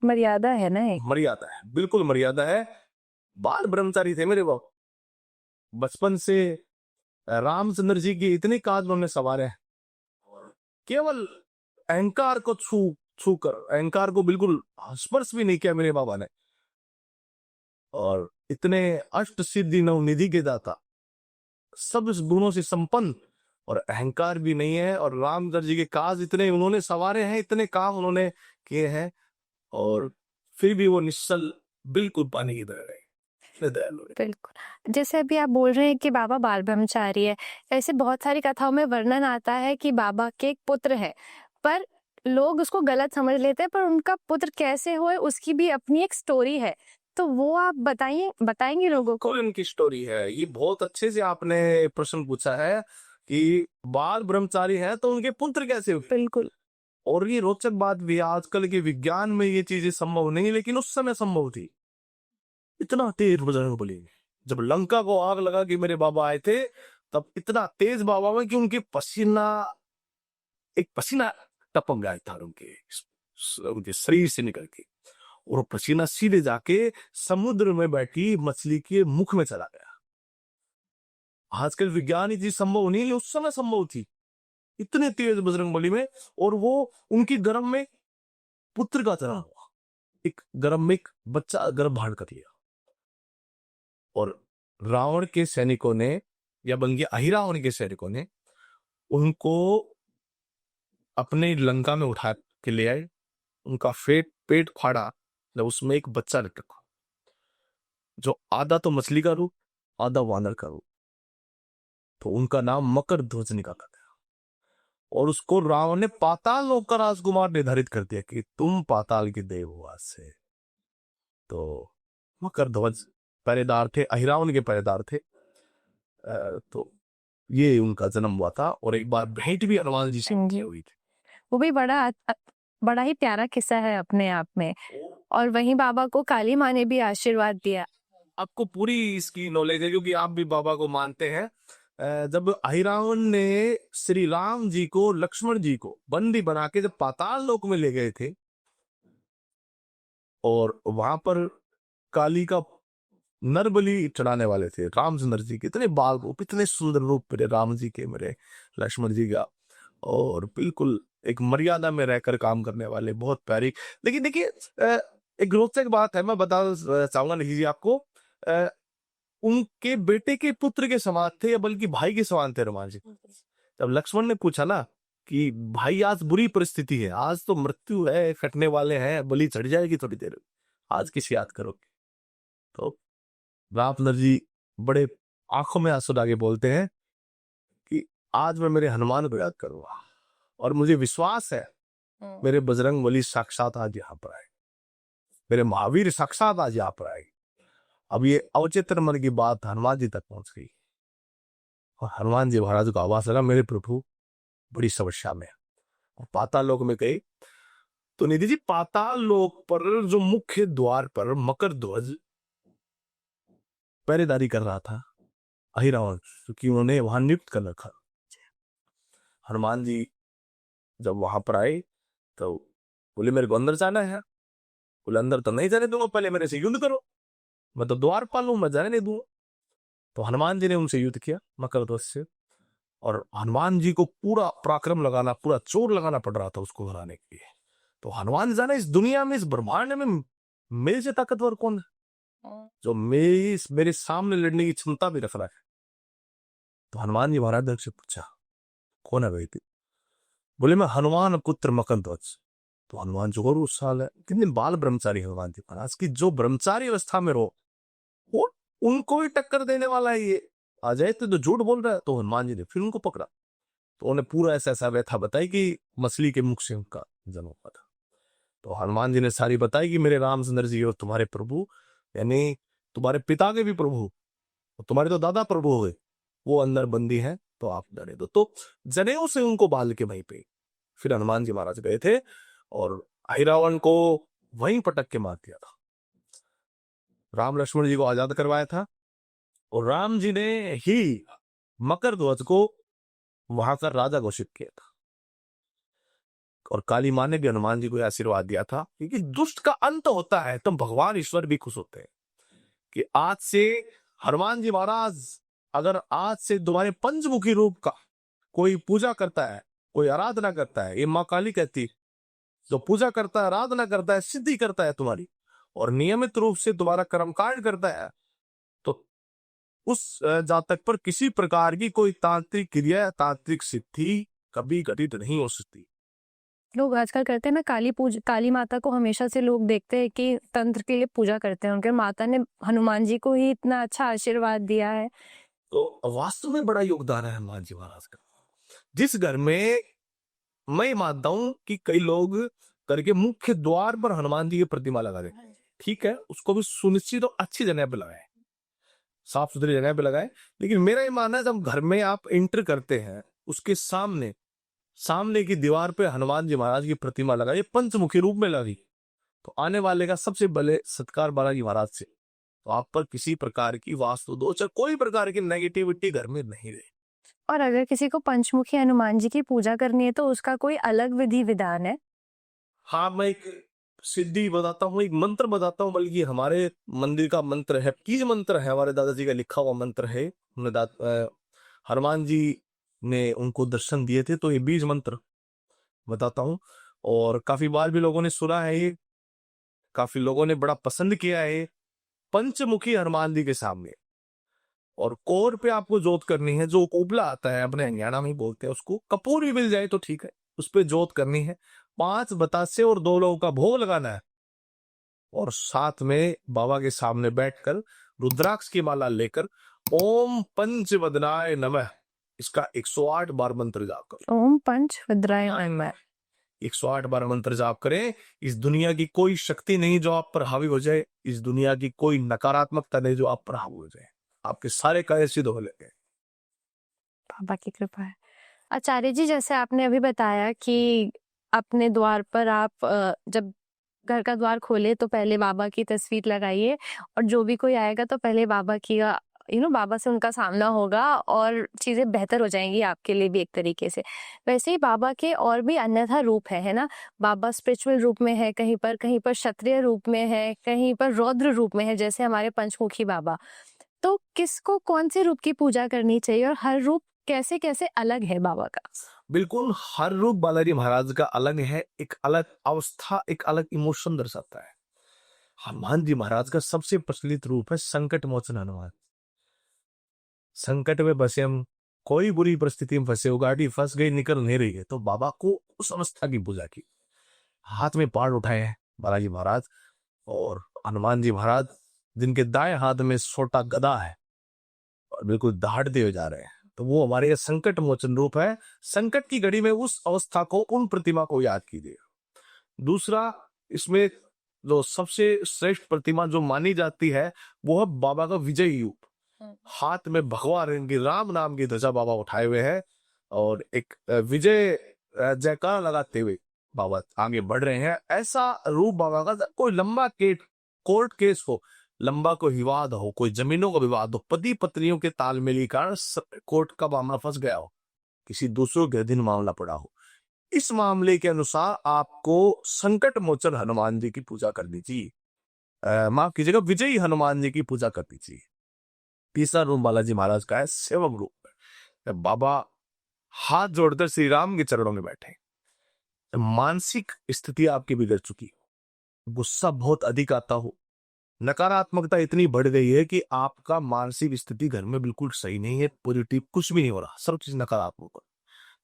मर्यादा है ना एक। मर्यादा है, बिल्कुल मर्यादा है। बाल ब्रह्मचारी थे मेरे बाबा, बचपन से रामचंद्र जी के इतने काज उन्होंने सवारे हैं, केवल अहंकार को छू कर, अहंकार को बिल्कुल स्पर्श भी नहीं किया मेरे बाबा ने। और इतने अष्ट सिद्धि नवनिधि के दाता, सब इस गुणों से संपन्न, और अहंकार भी नहीं है। और रामचंद्र जी के काज इतने उन्होंने सवारे हैं, इतने काम उन्होंने किए हैं, और फिर भी वो निश्चल बिल्कुल पानी की तरह रहे। बिल्कुल, जैसे अभी आप बोल रहे हैं कि बाबा बाल ब्रह्मचारी है, ऐसे बहुत सारी कथाओं में वर्णन आता है कि बाबा के एक पुत्र है, पर लोग उसको गलत समझ लेते हैं, पर उनका पुत्र कैसे हुए उसकी भी अपनी एक स्टोरी है, तो वो आप बताएंगे लोगों को? कोई उनकी स्टोरी है, ये बहुत अच्छे से आपने प्रश्न पूछा है कि बाल ब्रह्मचारी है तो उनके पुत्र कैसे हुए। बिल्कुल। और ये रोचक बात भी है, आजकल के विज्ञान में ये चीजें संभव नहीं, लेकिन उस समय संभव थी। इतना तेज बजरंगबली, जब लंका को आग लगा के मेरे बाबा आए थे, तब इतना तेज बाबा में कि उनके पसीना टपक गया था उनके शरीर से निकल के, और वो पसीना सीधे जाके समुद्र में बैठी मछली के मुख में चला गया। आजकल विज्ञान ये चीज संभव नहीं है, उस समय संभव थी। इतने तेज बजरंगबली में, और वो उनकी गर्भ में पुत्र का जन्म हुआ, एक गर्भ में एक बच्चा गर्भ धारण कर लिया। और रावण के सैनिकों ने, या बल्कि अहिरावण के सैनिकों ने उनको अपने लंका में उठा के ले आए, उनका पेट फाड़ा, जब उसमें एक बच्चा रखा। जो आधा तो मछली का रूप, आधा वानर का रूप, तो उनका नाम मकर ध्वज निकाला गया। और उसको रावण ने पाताल लोक का राजकुमार निर्धारित कर दिया कि तुम पाताल के देव हो आज से। तो मकर ध्वज पहरेदार थे, अहिरावण के पहरेदार थे। तो ये उनका जन्म हुआ था। और एक बार भेंट भी हनुमान जी से जी। हुई थी। वो भी बड़ा ही प्यारा किस्सा है अपने आप में। और वहीं बाबा को काली माँ ने भी आशीर्वाद दिया। आपको पूरी इसकी नॉलेज है क्योंकि आप भी बाबा को मानते हैं। जब अहिरावण ने श्री राम जी को, लक्ष्मण जी को बंदी बना के जब पाताल लोक में ले गए थे, और वहां पर काली का नर बलि चढ़ाने वाले थे रामचंद्र जी के, इतने बाल रूप, इतने सुंदर रूप मेरे राम जी के, मेरे लक्ष्मण जी का, और बिल्कुल एक मर्यादा में रहकर काम करने वाले, बहुत प्यारी। लेकिन देखिए एक रोचक बात है, मैं बताना चाहूंगा निखिल जी आपको। अ, उनके बेटे के पुत्र के समान थे, या बल्कि भाई के समान थे हनुमान जी। जब लक्ष्मण ने पूछा ना कि भाई आज बुरी परिस्थिति है, आज तो मृत्यु है, कटने वाले हैं, बलि चढ़ जाएगी थोड़ी देर, आज किसे याद करोगे? तो रामचंद्र जी बड़े आंखों में आंसू डाके बोलते हैं कि आज मैं मेरे हनुमान को याद करूंगा, और मुझे विश्वास है मेरे बजरंग बली साक्षात आज यहाँ पर आए, मेरे महावीर साक्षात आज यहाँ पर आए। अब ये अवचेतन मन की बात हनुमान जी तक पहुंच गई, और हनुमान जी महाराज को आवाज लगा, मेरे प्रभु बड़ी समस्या में है। और पाताल लोक में गए तो निधि जी पाताल लोक पर जो मुख्य द्वार पर मकर ध्वज पहरेदारी कर रहा था अहिरावण, क्योंकि उन्होंने वहां नियुक्त कर रखा। हनुमान जी जब वहां पर आए तो बोले मेरे को अंदर जाना है। बोले अंदर तो नहीं जाने दूंगा, पहले मेरे से युद्ध करो, मैं तो द्वारपाल हूं, मैं जाने नहीं दूंगा। तो हनुमान जी ने उनसे युद्ध किया मकर ध्वज से, और हनुमान जी को पूरा पराक्रम लगाना, पूरा जोर लगाना पड़ रहा था उसको हराने के लिए। तो हनुमान जी जाने इस दुनिया में, इस ब्रह्मांड में मेरे से ताकतवर कौन है जो मेरे सामने लड़ने की क्षमता भी रख रहा है। तो हनुमान जी महाराज से पूछा कौन है भाई? बोले मैं हनुमान पुत्र मकर ध्वज। तो हनुमान जी और उस साल है, कितने बाल ब्रह्मचारी हनुमान जी महाराज की, जो ब्रह्मचारी अवस्था में रहो वो उनको ही टक्कर देने वाला है ये। आ जाए तो झूठ बोल रहा है। तो हनुमान जी ने फिर उनको पकड़ा, तो उन्हें पूरा ऐसा ऐसा व्यथा बताई कि मछली के मुख से उनका जन्म हुआ था। तो हनुमान जी ने सारी बताई कि मेरे रामचंद्र जी और तुम्हारे प्रभु, यानी तुम्हारे पिता के भी प्रभु, तुम्हारे तो दादा प्रभु हो गए, वो अंदर बंदी है, तो आप डरे दो। तो जनेऊ से उनको बाल के वहीं पे फिर हनुमान जी महाराज गए थे और अहिरावण को वहीं पटक के मार दिया था। राम लक्ष्मण जी को आजाद करवाया था, और राम जी ने ही मकर ध्वज को वहां का राजा घोषित किया था। और काली माँ ने भी हनुमान जी को आशीर्वाद दिया था, क्योंकि दुष्ट का अंत होता है तब भगवान ईश्वर भी खुश होते हैं कि आज से हनुमान जी महाराज, अगर आज से तुम्हारे पंचमुखी रूप का कोई पूजा करता है, कोई आराधना करता है, ये माँ काली कहती, जो पूजा करता है, आराधना करता है, सिद्धि करता है तुम्हारी, और नियमित रूप से तुम्हारा कर्मकांड करता है, तो उस जातक पर किसी प्रकार की कोई तांत्रिक क्रिया, तांत्रिक सिद्धि कभी घटित नहीं हो सकती। लोग आजकल करते हैं ना, काली माता को हमेशा से लोग देखते हैं कि तंत्र के लिए पूजा करते हैं, उनके माता ने हनुमान जी को ही इतना अच्छा आशीर्वाद दिया है। तो वास्तव में बड़ा योगदान है हनुमान जी महाराज का। जिस घर में मैं मानता हूं कि कई लोग करके मुख्य द्वार पर हनुमान जी की प्रतिमा लगा दे, ठीक है, उसको भी सुनिश्चित और अच्छी जगह पे लगाए, साफ सुथरी जगह पे लगाए। लेकिन मेरा ये मानना है जब घर में आप एंटर करते हैं, उसके सामने की दीवार पे हनुमान जी महाराज की प्रतिमा लगाई, पंचमुखी रूप में लगी, तो आने वाले का सबसे बड़े सत्कार बालाजी महाराज से, तो आप पर किसी प्रकार की वास्तु दोष, कोई प्रकार की नेगेटिविटी घर में नहीं रहे। और अगर किसी को पंचमुखी हनुमान जी की पूजा करनी है तो उसका कोई अलग विधि विधान है? हाँ, मैं एक सिद्धि बताता हूँ, एक मंत्र बताता हूँ, बल्कि हमारे मंदिर का मंत्र है, कीज मंत्र है, हमारे दादाजी का लिखा हुआ मंत्र है। हनुमान जी ने उनको दर्शन दिए थे, तो ये बीज मंत्र बताता हूँ, और काफी बार भी लोगों ने सुना है, ये काफी लोगों ने बड़ा पसंद किया है। पंचमुखी हनुमान जी के सामने और कोर पे आपको जोत करनी है, जो कोबला आता है, अपने हरियाणा में बोलते हैं उसको, कपूर भी मिल जाए तो ठीक है, उस पे जोत करनी है, 5 बतासे और 2 लोगों का भोग लगाना है, और साथ में बाबा के सामने बैठकर रुद्राक्ष की माला लेकर ओम पंचवदनाय नमः इसका 108 बार मंत्र जाप करो। ओम पंचवदनाय नमः 108 बार मंत्र जाप करें। इस दुनिया की कोई शक्ति नहीं जो आप पर हावी हो जाए, इस दुनिया की कोई नकारात्मकता नहीं जो आप पर हावी हो जाए। आपके सारे कार्य सिद्ध हो लेंगे। बाबा की कृपा है। आचार्य जी, जैसे आपने अभी बताया कि अपने द्वार पर आप जब घर का द्वार खोले तो पहले बाबा की तस्वीर लगाइए, और जो भी कोई आएगा तो पहले बाबा की बाबा से उनका सामना होगा और चीजें बेहतर हो जाएंगी आपके लिए भी एक तरीके से। वैसे ही बाबा के और भी अन्यथा रूप है ना। बाबा स्पिरिचुअल रूप में है, कहीं पर क्षत्रिय रूप में है, कहीं पर रौद्र रूप में है, जैसे हमारे पंचमुखी बाबा। तो किसको कौन से रूप की पूजा करनी चाहिए, और हर रूप कैसे कैसे अलग है बाबा का? बिल्कुल, हर रूप बालाजी महाराज का अलग है, एक अलग अवस्था, एक अलग इमोशन दर्शाता है। हनुमान जी महाराज का सबसे प्रचलित रूप है संकट मोचन हनुमान। संकट में फंसे हम, कोई बुरी परिस्थिति में फंसे हो, गाड़ी फंस गई, निकल नहीं रही है, तो बाबा को उस अवस्था की पूजा की। हाथ में पाड़ उठाए हैं बालाजी महाराज, और हनुमान जी महाराज जिनके दाएं हाथ में छोटा गदा है और बिल्कुल दहाड़ते हुए जा रहे हैं, तो वो हमारे ये संकट मोचन रूप है। संकट की घड़ी में उस अवस्था को, उन प्रतिमा को याद कीजिए। दूसरा, इसमें जो सबसे श्रेष्ठ प्रतिमा जो मानी जाती है वो है बाबा का विजयी रूप। हाथ में भगवा रंग की राम नाम की ध्वजा बाबा उठाए हुए हैं, और एक विजय जयकार लगाते हुए बाबा आगे बढ़ रहे हैं। ऐसा रूप बाबा का, कोई लंबा कोर्ट केस हो, लंबा कोई विवाद हो, कोई जमीनों का विवाद हो, पति पत्नियों के तालमेल के कारण कोर्ट का मामला फंस गया हो, किसी दूसरों के अधीन मामला पड़ा हो, इस मामले के अनुसार आपको संकट मोचन हनुमान जी की पूजा करनी चाहिए। माफ कीजिएगा, विजयी हनुमान जी की पूजा करनी चाहिए। तीसरा रूप बालाजी महाराज का है सेवक रूप। बाबा हाथ जोड़कर श्री राम के चरणों में बैठे। मानसिक स्थिति आपकी बिगड़ चुकी हो, गुस्सा बहुत अधिक आता हो, नकारात्मकता इतनी बढ़ गई है कि आपका मानसिक स्थिति घर में बिल्कुल सही नहीं है, पॉजिटिव कुछ भी नहीं हो रहा, सब चीज नकारात्मक हो,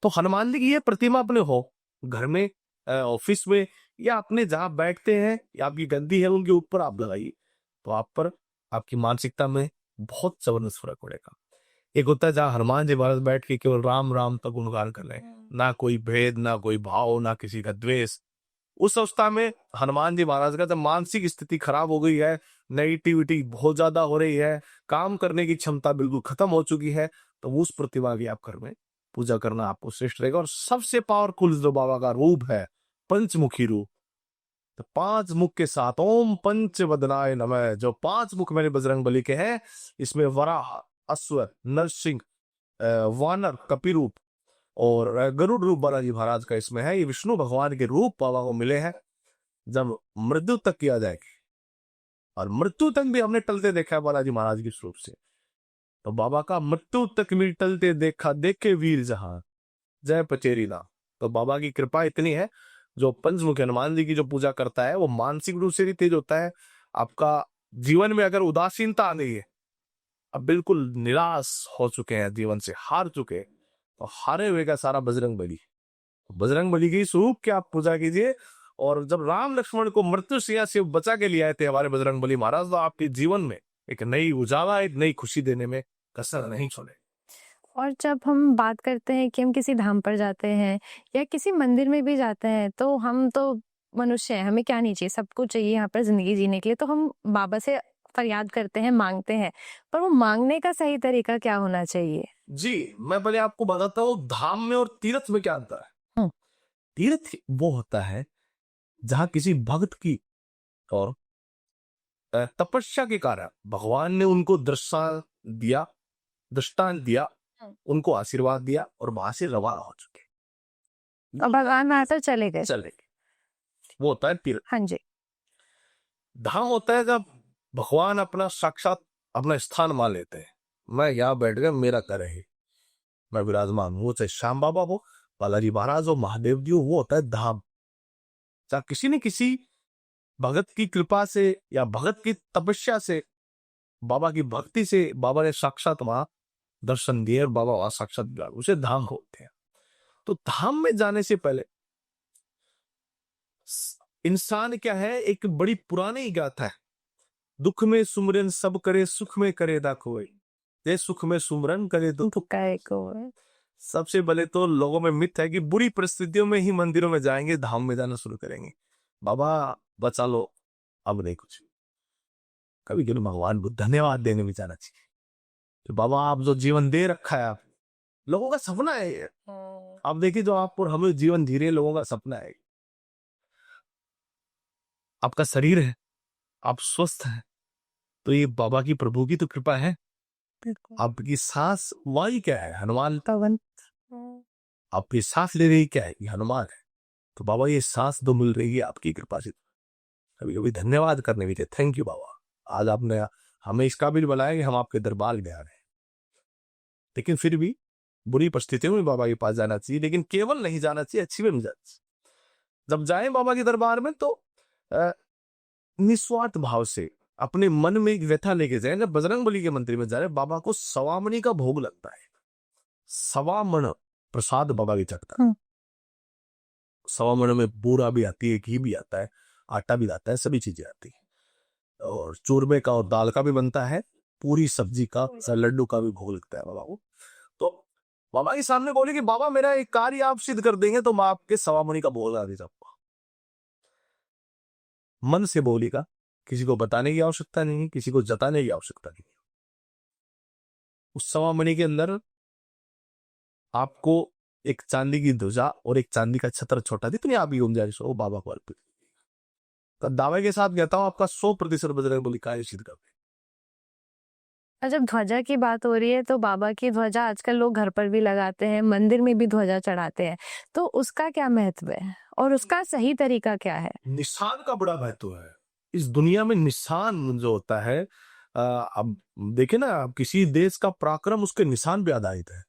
तो हनुमान जी की ये प्रतिमा अपने हो घर में, ऑफिस में, या अपने जहां बैठते हैं या आपकी गद्दी है उनके ऊपर आप लगाइए, तो आप पर, आपकी मानसिकता में बहुत जबरदस्त फर्क पड़ेगा। एक होता है जहां हनुमान जी महाराज बैठ के केवल राम राम तक गुणगान कर रहे हैं, ना कोई भेद, ना कोई भाव, ना किसी का द्वेष। उस अवस्था में हनुमान जी महाराज का जब मानसिक स्थिति खराब हो गई है, नेगेटिविटी बहुत ज्यादा हो रही है, काम करने की क्षमता बिल्कुल खत्म हो चुकी है, तो उस प्रतिमा की आप घर में पूजा करना आपको श्रेष्ठ रहेगा। और सबसे पावरफुल जो बाबा का रूप है पंचमुखी रूप, तो 5 मुख के साथ ओम पंचवदनाय नमः, जो 5 मुख मैंने बजरंगबली के हैं, इसमें वराह, अश्व, नरसिंह, वानर, कपिरूप और गरुड़ रूप बालाजी महाराज का इसमें है। ये विष्णु भगवान के रूप बाबा को मिले हैं जब मृत्यु तक किया जाएगी, और मृत्यु तक भी हमने टलते देखा है बालाजी महाराज के स्वरूप से। तो बाबा का मृत्यु तक भी टलते देखा, देखे वीर जहां जय पचेरी ना। तो बाबा की कृपा इतनी है, जो पंचमुखी हनुमान जी की जो पूजा करता है वो मानसिक रूप से भी तेज होता है। आपका जीवन में अगर उदासीनता आ गई है, अब बिल्कुल निराश हो चुके हैं, जीवन से हार चुके हैं, तो हारे हुए का सारा बजरंग बली की स्वरूप की आप पूजा कीजिए। और जब राम लक्ष्मण को मृत्यु से बचा के लिए आए थे हमारे बजरंग बली महाराज, तो आपके जीवन में एक नई उजाला, एक नई खुशी देने में कसर नहीं छोड़े। और जब हम बात करते हैं कि हम किसी धाम पर जाते हैं या किसी मंदिर में भी जाते हैं, तो हम तो मनुष्य हैं, हमें क्या नहीं चाहिए, सब कुछ चाहिए यहाँ पर जिंदगी जीने के लिए, तो हम बाबा से फरियाद करते हैं, मांगते हैं, पर वो मांगने का सही तरीका क्या होना चाहिए? जी, मैं पहले आपको बताता हूँ धाम में और तीर्थ में क्या अंतर है। हम्म। तीर्थ वो होता है जहां किसी भक्त की और तपस्या के कारण भगवान ने उनको दृष्टांत दिया, उनको आशीर्वाद दिया और वहां से रवाना हो चुके, और भगवान वहां से चले गए। चले गए, वो होता है तीर्थ। हाँ जी। धाम होता है जब भगवान अपना साक्षात अपना स्थान मान लेते हैं, मैं यहाँ बैठ गया, मेरा घर है, मैं विराजमान हूँ, चाहे श्याम बाबा हो, बालाजी महाराज हो, महादेव जी हो, वो होता है धाम। चाहे किसी न किसी भगत की कृपा से या भगत की तपस्या से, बाबा की भक्ति से बाबा ने साक्षात वहां दर्शन दिए और बाबा वहां साक्षात दिया, उसे धाम होते हैं। तो धाम में जाने से पहले इंसान क्या है, एक बड़ी पुरानी गाथा है, दुख में सुमरन सब करे, सुख में करे ना कोई, ये सुख में सुमरन करे तो दुखा है को सबसे पहले तो लोगों में मिथ है कि बुरी परिस्थितियों में ही मंदिरों में जाएंगे, धाम में जाना शुरू करेंगे। बाबा बचा लो, अब नहीं कुछ। कभी कभी भगवान को धन्यवाद देने में जाना चाहिए। तो बाबा आप जो जीवन दे रखा है, आप लोगों का सपना है ये। आप देखिए जो आप और हमें जीवन धीरे लोगों का सपना है। आपका शरीर है, आप स्वस्थ हैं, तो ये बाबा की प्रभु की तो कृपा है। आपकी सांस वायु क्या है? हनुमान। पवन आपकी सांस ले रही क्या है? ये हनुमान है। तो बाबा ये सांस तो मिल रही है आपकी कृपा से। कभी कभी धन्यवाद करने भी थे, थैंक यू बाबा, आज आपने हमें इस काबिल बनाया कि हम आपके दरबार में आ रहे हैं। लेकिन फिर भी बुरी परिस्थितियों में बाबा के पास जाना चाहिए, लेकिन केवल नहीं जाना चाहिए, अच्छी में जाना चाहिए। जब जाएं बाबा के दरबार में तो निस्वार्थ भाव से अपने मन में एक व्यथा लेके जाए। जब बजरंगबली के मंदिर में जा रहे, बाबा को सवामणी का भोग लगता है, सवामण प्रसाद बाबा की चढ़ता है। सवामण में बूरा भी आती है, घी भी आता है, आटा भी आता है, सभी चीजें आती है, और चूरमे का और दाल का भी बनता है, पूरी सब्जी का, लड्डू का भी भोग लगता है बाबा को। तो बाबा के सामने बोले कि बाबा मेरा एक कार्य आप सिद्ध कर देंगे तो मैं आपके सवामणी का भोग लगा दे जाऊंगा। मन से बोलेगा, किसी को बताने की आवश्यकता नहीं, किसी को जताने की आवश्यकता नहीं। उस सवामणि के अंदर आपको एक चांदी की ध्वजा और एक चांदी का छत्र छोटा जितनी आप ही गुंजाइश हो बाबा को अर्पित। तो दावे के साथ कहता हूं आपका 100% बजरंगबली कार्य सिद्ध कर दे। जब ध्वजा की बात हो रही है तो बाबा की ध्वजा आजकल लोग घर पर भी लगाते हैं, मंदिर में भी ध्वजा चढ़ाते हैं, तो उसका क्या महत्व है और उसका सही तरीका क्या है? निशान का बड़ा महत्व है इस दुनिया में। निशान जो होता है, अब देखे ना, अब किसी देश का पराक्रम उसके निशान पे आधारित है।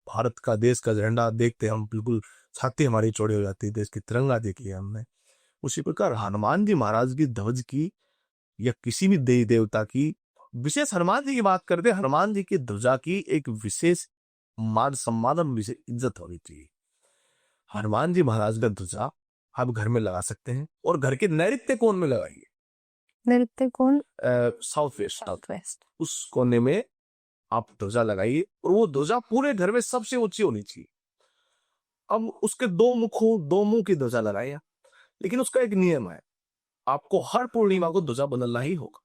भारत का देश का झंडा देखते हम बिल्कुल छाती हमारी चौड़ी हो जाती है, देश की तिरंगा देखी है हमने। उसी प्रकार हनुमान जी महाराज की ध्वज की या किसी भी देवी देवता की, विशेष हनुमान जी की बात करते हैं, हनुमान जी की ध्वजा की एक विशेष मान सम्मान और विशेष इज्जत होनी चाहिए। हनुमान जी महाराज का ध्वजा आप घर में लगा सकते हैं और घर के नैऋत्य कोण में लगाइए। नृत्य कौन? South west, south west. उस कोने में आप ध्वजा लगाइए और वो ध्वजा पूरे घर में सबसे ऊंची होनी चाहिए। अब उसके दो मुख हो, दो मुंह की ध्वजा लगाइए, लेकिन उसका एक नियम है, आपको हर पूर्णिमा को ध्वजा बदलना ही होगा।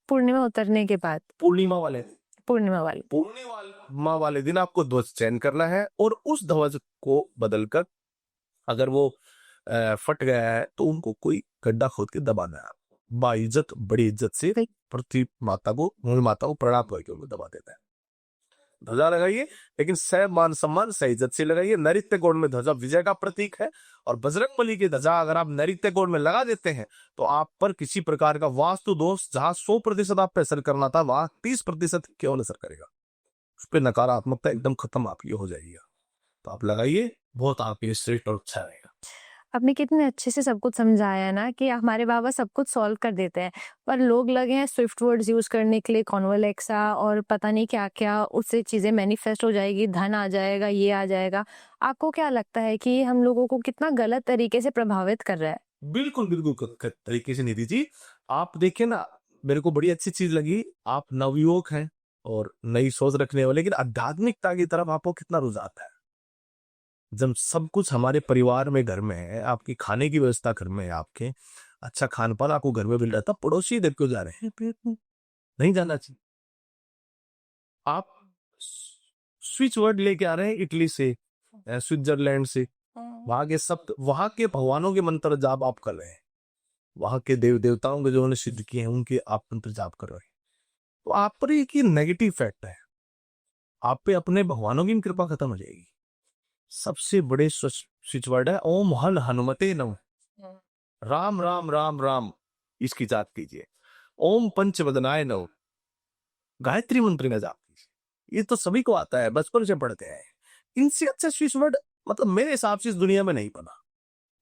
पूर्णिमा उतरने के बाद? पूर्णिमा वाले पूर्णिमा वाले दिन आपको ध्वज चयन करना है और उस ध्वज को बदलकर, अगर वो फट गया है तो उनको कोई गड्ढा खोद के दबाना है। बाइज्जत, बड़ी इज्जत से पृथ्वी माता को, मूल माता को प्रणाम करके उनको दबा देता है। ध्वजा लगाइए, लेकिन सह मान सम्मान सह इज्जत से लगाइए। नैऋत्य कोण में ध्वजा विजय का प्रतीक है, और बजरंगबली की ध्वजा अगर आप नैऋत्य कोण में लगा देते हैं तो आप पर किसी प्रकार का वास्तु दोष, जहां 100% आप पे असर करना था, वहां 30% केवल असर करेगा। उस पर नकारात्मकता एकदम खत्म आपकी हो जाएगी। तो आप लगाइए, बहुत आपके श्रेष्ठ और अच्छा रहेगा। आपने कितने अच्छे से सब कुछ समझाया ना कि हमारे बाबा सब कुछ सॉल्व कर देते हैं, पर लोग लगे हैं स्विफ्ट वर्ड्स यूज करने के लिए, कॉन्वोलेक्सा और पता नहीं क्या क्या, उससे चीजें मैनिफेस्ट हो जाएगी, धन आ जाएगा, ये आ जाएगा। आपको क्या लगता है कि हम लोगों को कितना गलत तरीके से प्रभावित कर रहा है? बिल्कुल बिल्कुल तरीके से निधि जी, आप देखिए ना, मेरे को बड़ी अच्छी चीज लगी, आप नवयुवक हैं और नई सोच रखने वाले, लेकिन आध्यात्मिकता की तरफ आपको कितना रुझान है। जब सब कुछ हमारे परिवार में, घर में है, आपकी खाने की व्यवस्था घर में है, आपके अच्छा खान पान आपको घर में मिल रहा था, पड़ोसी देख क्यों जा रहे हैं? नहीं जाना चाहिए। आप स्विच वर्ड लेके आ रहे हैं इटली से, स्विट्जरलैंड से, वहां के सब, वहां के भगवानों के मंत्र जाप आप कर रहे हैं, वहां के देव देवताओं के जो उन्होंने सिद्ध किए हैं उनके आप मंत्र जाप कर रहे हैं। तो आप पर एक नेगेटिव इफेक्ट है, आप पे अपने भगवानों की कृपा खत्म हो जाएगी। सबसे बड़े स्विच वर्ड है ओम हल हनुमते नम, राम राम राम राम, इसकी जाप कीजिए। ओम पंचवदनाय नम, गायत्री मंत्र का जाप कीजिए। ये तो सभी को आता है, बचपन से पढ़ते हैं। इनसे अच्छा स्विच वर्ड मतलब मेरे हिसाब से इस दुनिया में नहीं बना।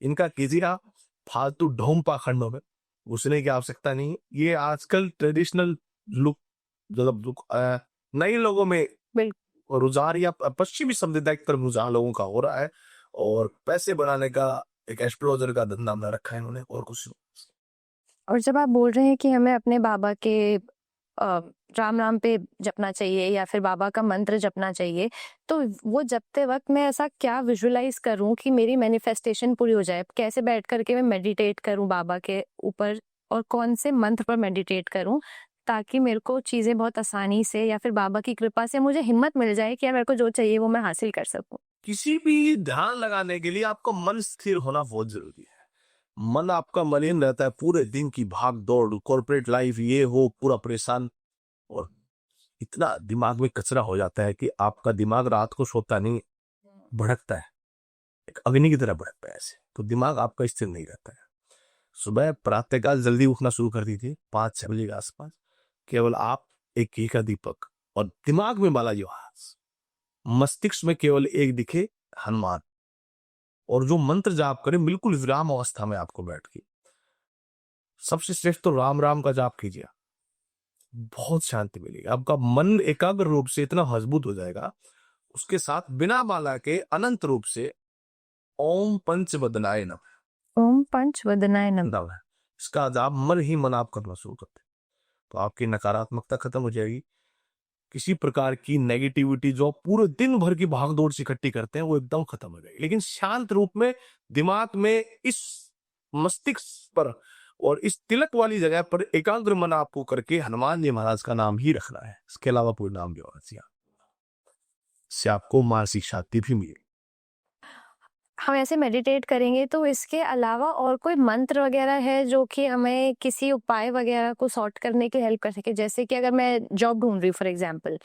इनका कीजिए आप फालतू ढोम पाखंडों में घुसने की आवश्यकता नहीं। ये आजकल ट्रेडिशनल लुक, मतलब नए लोगों में रुझान या पश्चिमी संप्रदाय की तरफ रुझान लोगों का हो रहा है, और पैसे बनाने का एक एस्ट्रोलॉजर का धंधा बना रखा है इन्होंने, और कुछ नहीं। और जब आप बोल रहे हैं कि हमें अपने बाबा के राम नाम पे जपना चाहिए या फिर बाबा का मंत्र जपना चाहिए, तो वो जपते वक्त मैं ऐसा क्या विजुअलाइज करूं कि मेरी मैनिफेस्टेशन पूरी हो जाए? कैसे बैठ करके मैं मेडिटेट करूं बाबा के ऊपर, और कौन से मंत्र पर मेडिटेट करूं ताकि मेरे को चीजें बहुत आसानी से या फिर बाबा की कृपा से मुझे हिम्मत मिल जाए कि यार मेरे को जो चाहिए वो मैं हासिल कर सकूं? किसी भी ध्यान लगाने के लिए आपको मन स्थिर होना बहुत जरूरी है। मन आपका मलिन रहता है, पूरे दिन की भाग दौड़, कॉर्पोरेट लाइफ, ये हो पूरा परेशान, और इतना दिमाग में कचरा हो जाता है कि आपका दिमाग रात को सोता नहीं, भड़कता है, एक अग्नि की तरह भड़कता है ऐसे, तो दिमाग आपका स्थिर नहीं रहता है। सुबह प्रातःकाल जल्दी उठना शुरू कर दीजिए, 5-6 बजे के आसपास। केवल आप, एक घी का दीपक, और दिमाग में बालाजी महाराज, मस्तिष्क में केवल एक दिखे हनुमान, और जो मंत्र जाप करें बिल्कुल विराम अवस्था में आपको बैठ के। सबसे श्रेष्ठ तो राम राम का जाप कीजिए, बहुत शांति मिलेगी, आपका मन एकाग्र रूप से इतना मजबूत हो जाएगा। उसके साथ बिना माला के अनंत रूप से ओम पंचवदनाय नमः, ओम पंचवदनाय नमः। नमः, इसका जाप मन ही मन आप करना शुरू करते हैं, तो आपकी नकारात्मकता खत्म हो जाएगी। किसी प्रकार की नेगेटिविटी जो आप पूरे दिन भर की भागदौड़ से इकट्ठी करते हैं वो एकदम खत्म हो जाएगी। लेकिन शांत रूप में दिमाग में इस मस्तिष्क पर और इस तिलक वाली जगह पर एकाग्र मन आपको करके हनुमान जी महाराज का नाम ही रखना है, इसके अलावा कोई नाम भी होना चाहिए। इससे आपको मानसिक शांति भी मिलेगी। हम ऐसे मेडिटेट करेंगे तो इसके अलावा और कोई मंत्र वगैरह है जो कि हमें किसी उपाय वगैरह को सॉर्ट करने की हेल्प कर सके? जैसे कि अगर मैं जॉब ढूंढ रही हूँ फॉर एग्जाम्पल,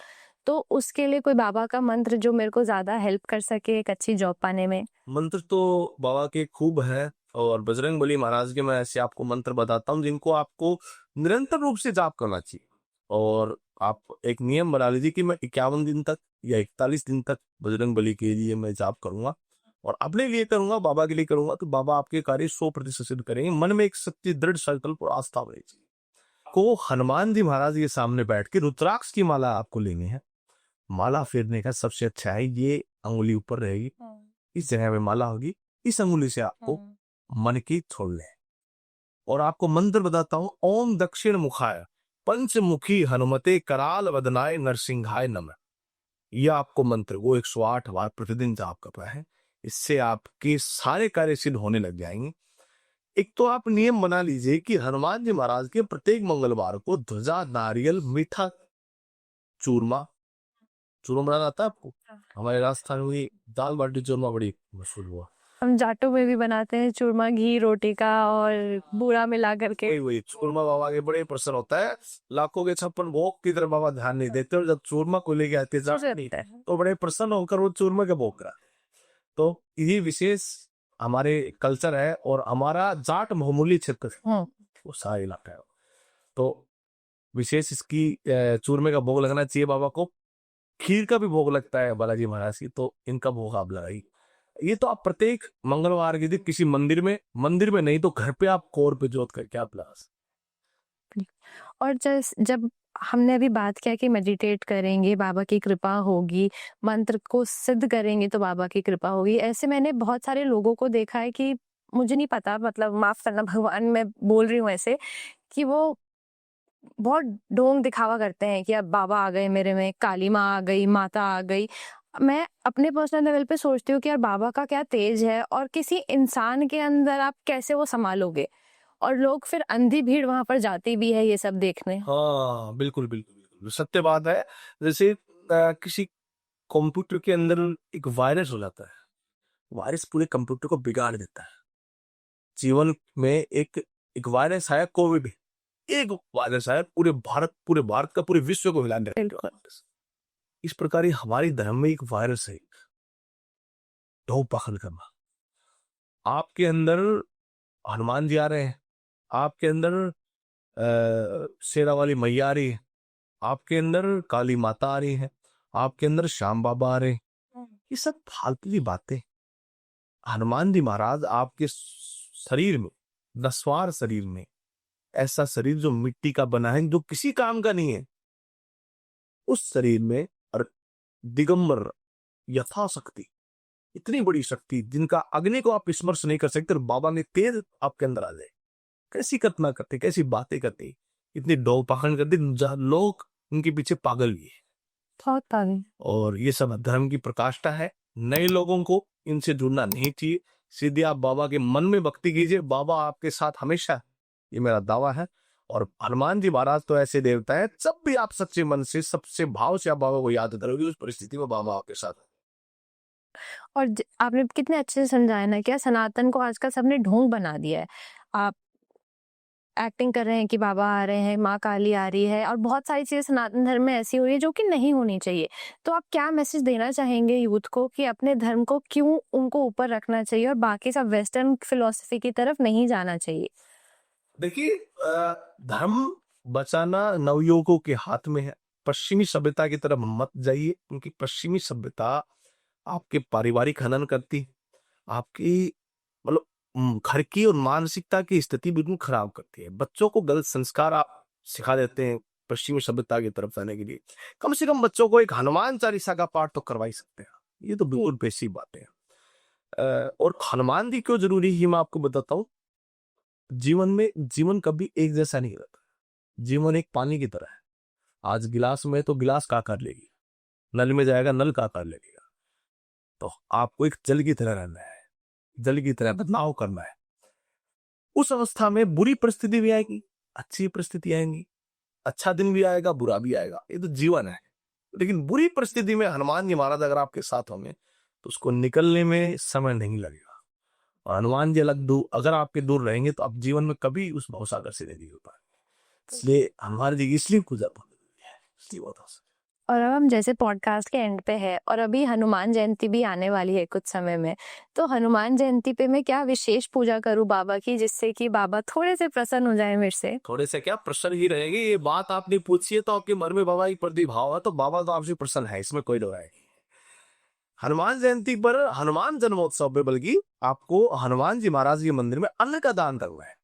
तो उसके लिए कोई बाबा का मंत्र जो मेरे को ज्यादा हेल्प कर सके एक अच्छी जॉब पाने में? मंत्र तो बाबा के खूब है, और बजरंग बली महाराज के मैं ऐसे आपको मंत्र बताता हूँ जिनको आपको निरंतर रूप से जाप करना चाहिए। और आप एक नियम बना लीजिए कि मैं 51 दिन तक या 41 दिन तक बजरंग बली के लिए मैं जाप करूंगा, और अपने लिए करूंगा, बाबा के लिए करूंगा, तो बाबा आपके कार्य 100% सिद्ध करेंगे। मन में एक सच्ची दृढ़ संकल्प और आस्था होनी चाहिए। को हनुमान जी महाराज के सामने बैठ के रुद्राक्ष की माला आपको लेनी है। माला फेरने का सबसे अच्छा है, ये अंगुली ऊपर रहेगी, इस जगह में माला होगी, इस अंगुली से आपको मन की छोड़ ले। और आपको मंत्र बताता हूं, ओम दक्षिण मुखाय पंचमुखी हनुमते कराल वदनाय नरसिंहाय नमः। यह आपको मंत्र वो 108 बार प्रतिदिन जाप करना है। इससे आपके सारे कार्य सिद्ध होने लग जाएंगे। एक तो आप नियम बना लीजिए कि हनुमान जी महाराज के प्रत्येक मंगलवार को ध्वजा, नारियल, मीठा चूरमा, चूरमा बनाना आता है आपको? हमारे राजस्थान में दाल बाटी चूरमा बड़ी मशहूर हुआ। हम जाटों में भी बनाते हैं चूरमा, घी रोटी का और बूरा मिला करके। वही चूरमा बाबा के बड़े प्रसन्न होता है। लाखों के 56 भोग की तरफ बाबा ध्यान नहीं देते, और जब चूरमा को लेके आते हैं तो बड़े प्रसन्न होकर वो चूरमा के भोग करा। तो ये विशेष हमारे कल्चर है, और हमारा जाट बहुमूल्य क्षेत्र वो सारा इलाका है। तो विशेष इसकी चूरमे का भोग लगना चाहिए बाबा को। खीर का भी भोग लगता है बालाजी महाराज की, तो इनका भोग आप लगाइए। ये तो आप प्रत्येक मंगलवार के दिन किसी मंदिर में नहीं तो घर पे आप कोर पे जोत करके आप लगा सकते। और जब हमने अभी बात किया कि मेडिटेट करेंगे बाबा की कृपा होगी, मंत्र को सिद्ध करेंगे तो बाबा की कृपा होगी, ऐसे मैंने बहुत सारे लोगों को देखा है कि मुझे नहीं पता, मतलब माफ करना भगवान, मैं बोल रही हूँ ऐसे, कि वो बहुत ढोंग दिखावा करते हैं कि अब बाबा आ गए मेरे में, काली माँ आ गई, माता आ गई। मैं अपने पर्सनल लेवल पे सोचती हूँ कि यार बाबा का क्या तेज है, और किसी इंसान के अंदर आप कैसे वो संभालोगे? और लोग फिर अंधी भीड़ वहां पर जाती भी है ये सब देखने। हाँ बिल्कुल बिल्कुल बिल्कुल सत्य बात है। जैसे किसी कंप्यूटर के अंदर एक वायरस हो जाता है, वायरस पूरे कंप्यूटर को बिगाड़ देता है। जीवन में एक वायरस आया, कोविड, एक वायरस आया, पूरे भारत का, पूरे विश्व को हिला दिया। इस प्रकार हमारी धर्म में एक वायरस है, ढोंग पाखंड करना। आपके अंदर हनुमान जी आ रहे हैं, आपके अंदर शेरा वाली मैया आ रही है, आपके अंदर काली माता आ रही है, आपके अंदर श्याम बाबा आ रहे हैं। ये सब फालतू की बातें। हनुमान जी महाराज आपके शरीर में, नस्वार शरीर में, ऐसा शरीर जो मिट्टी का बना है, जो किसी काम का नहीं है, उस शरीर में और दिगंबर यथाशक्ति, इतनी बड़ी शक्ति जिनका अग्नि को आप स्पर्श नहीं कर सकते, और बाबा ने तेज आपके अंदर आ जाए, कैसी कल्पना करते, कैसी बातें करते, इतनी डोल पाखंड करते, जहाँ लोग उनके पीछे पागल भी है। बहुत पागल। और ये सब धर्म की प्रकाष्ठा है। नए लोगों को इनसे जुड़ना नहीं चाहिए। सीधे आप बाबा के मन में भक्ति कीजिए, बाबा आपके साथ हमेशा, ये मेरा दावा है। और हनुमान जी महाराज तो ऐसे देवता है, जब भी आप सच्चे मन से, सबसे भाव से आप बाबा को याद करोगे, उस परिस्थिति में बाबा आपके साथ है। और आपने कितने अच्छे से समझाया ना, क्या सनातन को आजकल सबने ढोंग बना दिया है। आप एक्टिंग कर रहे हैं कि बाबा आ रहे हैं, माँ काली आ रही है, और बहुत सारी चीजें सनातन धर्म में ऐसी हो रही है जो कि नहीं होनी चाहिए। तो आप क्या मैसेज देना चाहेंगे यूथ को कि अपने धर्म को क्यों उनको ऊपर रखना चाहिए और बाकी सब वेस्टर्न फिलोसफी की तरफ नहीं जाना चाहिए? देखिए, धर्म बचाना नवयुवकों के हाथ में है। पश्चिमी सभ्यता की तरफ मत जाइए, क्योंकि पश्चिमी सभ्यता आपके पारिवारिक हनन करती, आपकी मतलब घर की और मानसिकता की स्थिति बिल्कुल खराब करती है। बच्चों को गलत संस्कार आप सिखा देते हैं पश्चिमी सभ्यता की तरफ जाने के लिए। कम से कम बच्चों को एक हनुमान चालीसा का पाठ तो करवा ही सकते हैं। ये तो बिल्कुल बेसिक बातें हैं। और हनुमान जी क्यों जरूरी है, मैं आपको बताता हूँ। जीवन में जीवन कभी एक जैसा नहीं रहता। जीवन एक पानी की तरह है। आज गिलास में तो गिलास का आकार लेगी, नल में जाएगा नल का आकार लगेगा। तो आपको एक जल की तरह रहना है, जल की तरह बदलाव करना है। उस अवस्था में बुरी परिस्थिति भी आएगी, अच्छी परिस्थिति आएंगी, अच्छा दिन भी आएगा, बुरा भी आएगा। ये तो जीवन है। लेकिन बुरी परिस्थिति में हनुमान जी महाराज अगर आपके साथ होंगे तो उसको निकलने में समय नहीं लगेगा। और हनुमान जी अलग दूर, अगर आपके दूर रहेंगे तो आप जीवन में कभी उस भवसागर से नहीं निकल पाएंगे। इसलिए हनुमान जी की इसलिए पूजा बहुत जरूरी है, इसलिए बहुत आवश्यक है। और अब हम जैसे पॉडकास्ट के एंड पे है, और अभी हनुमान जयंती भी आने वाली है कुछ समय में, तो हनुमान जयंती पे मैं क्या विशेष पूजा करूं बाबा की, जिससे कि बाबा थोड़े से प्रसन्न हो जाए मेरे से? थोड़े से क्या, प्रसन्न ही रहेंगे। ये बात आपने पूछी है तो आपके मन में बाबा की प्रति भाव है, तो बाबा तो आपसे प्रसन्न है, इसमें कोई दो राय नहीं। हनुमान जयंती पर, हनुमान जन्मोत्सव पे बल्कि आपको हनुमान जी महाराज के मंदिर में अन्न का दान करना है।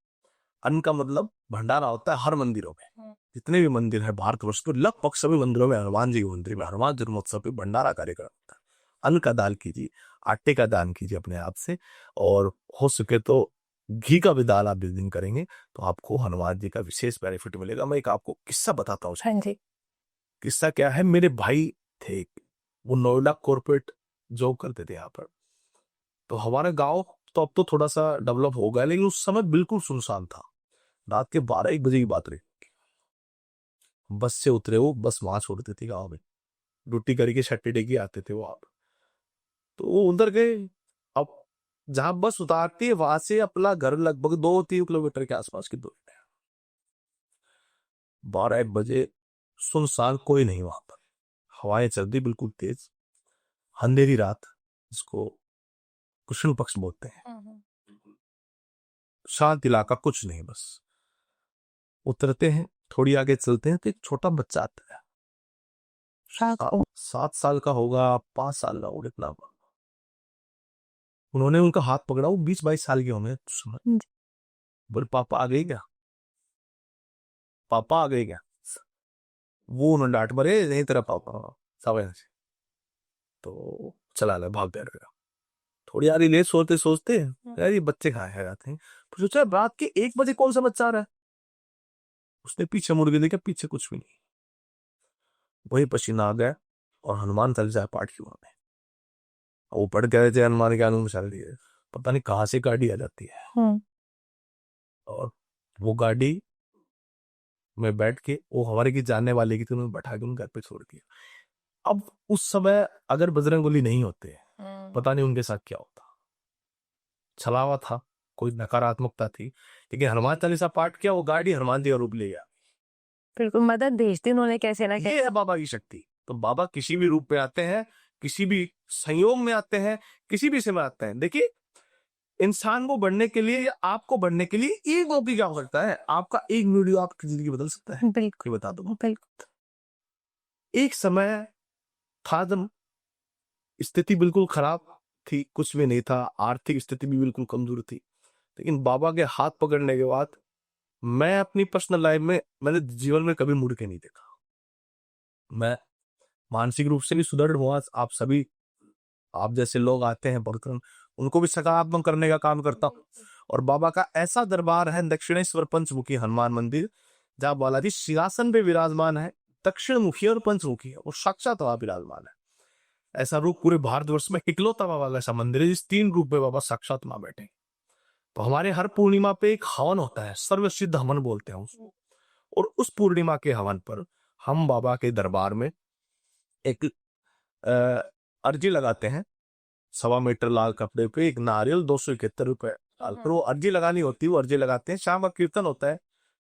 अन्न का मतलब भंडारा होता है हर मंदिरों में। जितने भी मंदिर है भारतवर्ष के, लगभग सभी मंदिरों में, हनुमान जी के मंदिर में हनुमान जन्मोत्सव पे भंडारा कार्यक्रम होता है। अन्न का दान कीजिए, आटे का दान कीजिए अपने आप से, और हो सके तो घी का भी दान आप जिस दिन करेंगे तो आपको हनुमान जी का विशेष बेनिफिट मिलेगा। मैं एक आपको किस्सा बताता हूँ। हाँ जी। किस्सा क्या है, मेरे भाई थे, वो नोएडा कॉर्पोरेट जॉब करते थे यहाँ पर। तो हमारा गांव तो अब तो थोड़ा सा डेवलप हो गया, लेकिन उस समय बिल्कुल सुनसान था। रात के 12-1 बजे की बात रही। बस से उतरे, वो बस वहां छोड़ते थे गाँव में, ड्यूटी करके सैटरडे की आते थे वो आप। तो वो उधर गए। अब जहां बस उतारती है वहां से अपना घर लगभग 2-3 किलोमीटर के आसपास की दूरी पे। 12-1 बजे सुनसान, कोई नहीं वहां पर। हवाएं चल रही बिल्कुल तेज, अंधेरी रात, जिसको कृष्ण पक्ष बोलते हैं। शांत इलाका, कुछ नहीं। बस उतरते हैं, थोड़ी आगे चलते हैं तो एक छोटा बच्चा आता है। 7 साल का होगा, 5 साल का होगा, इतना होगा। उन्होंने उनका हाथ पकड़ा, वो 20-22 साल के होंगे उस समय। बोले पापा आ गई क्या, पापा आ गई क्या। वो उन्होंने डांट मारे, नहीं तेरा पापा सब से। तो चला ले, भाग गया। थोड़ी यार ले, सोचते सोचते यार ये बच्चे कहाँ है जाते हैं। फिर सोचा रात के 1 बजे कौन सा बच्चा आ रहा है। उसने पीछे मुड़ के देखा, पीछे कुछ भी नहीं। वही पसीना आ गया और हनुमान चालीसा पाठ की उन्होंने। वो पढ़ गए थे हनुमान के अनुसार दिए, पता नहीं कहाँ से गाड़ी आ जाती है। और वो गाड़ी में बैठ के, वो हमारे की जानने वाले की थी, उन्होंने बैठा के उनके घर पे छोड़ दिया। अब उस समय अगर बजरंगबली नहीं होते, पता नहीं उनके साथ क्या होता। छलावा था, कोई नकारात्मकता थी, लेकिन हनुमान चालीसा पाठ किया, वो गाड़ी हनुमान जी का रूप ले गया। बिल्कुल मदद भेज दी उन्होंने कैसे ना ये कैसे। है बाबा की शक्ति। तो बाबा किसी भी रूप में आते हैं, किसी भी संयोग में आते हैं, किसी भी समय आते हैं। देखिए, इंसान को बढ़ने के लिए या आपको बढ़ने के लिए एक लोग की क्या हो सकता है। आपका एक वीडियो आपकी जिंदगी बदल सकता है। बिल्कुल ये बता दो। बिल्कुल। एक समय था जब स्थिति बिल्कुल खराब थी, कुछ भी नहीं था, आर्थिक स्थिति भी बिल्कुल कमजोर थी, लेकिन बाबा के हाथ पकड़ने के बाद मैं अपनी पर्सनल लाइफ में, मैंने जीवन में कभी मुड़ के नहीं देखा। मैं मानसिक रूप से भी सुदृढ़ हुआ। आप सभी, आप जैसे लोग आते हैं बर्तन, उनको भी सकारात्मक करने का काम करता हूँ। और बाबा का ऐसा दरबार है दक्षिणेश्वर पंचमुखी हनुमान मंदिर, जहाँ बालाजी सिंहासन पे विराजमान है, दक्षिण मुखी और पंचमुखी है, वो साक्षात वहां विराजमान है। ऐसा रूप पूरे भारतवर्ष में इकलौता बाबा का ऐसा मंदिर है जिस 3 रूप में बाबा साक्षात मां बैठे। तो हमारे हर पूर्णिमा पे एक हवन होता है, सर्वसिद्ध हवन बोलते हैं उसको, और उस पूर्णिमा के हवन पर हम बाबा के दरबार में एक अर्जी लगाते हैं, 1.25 मीटर लाल कपड़े पे एक नारियल 271 रुपए डालकर वो अर्जी लगानी होती है, वो अर्जी लगाते हैं। शाम का कीर्तन होता है,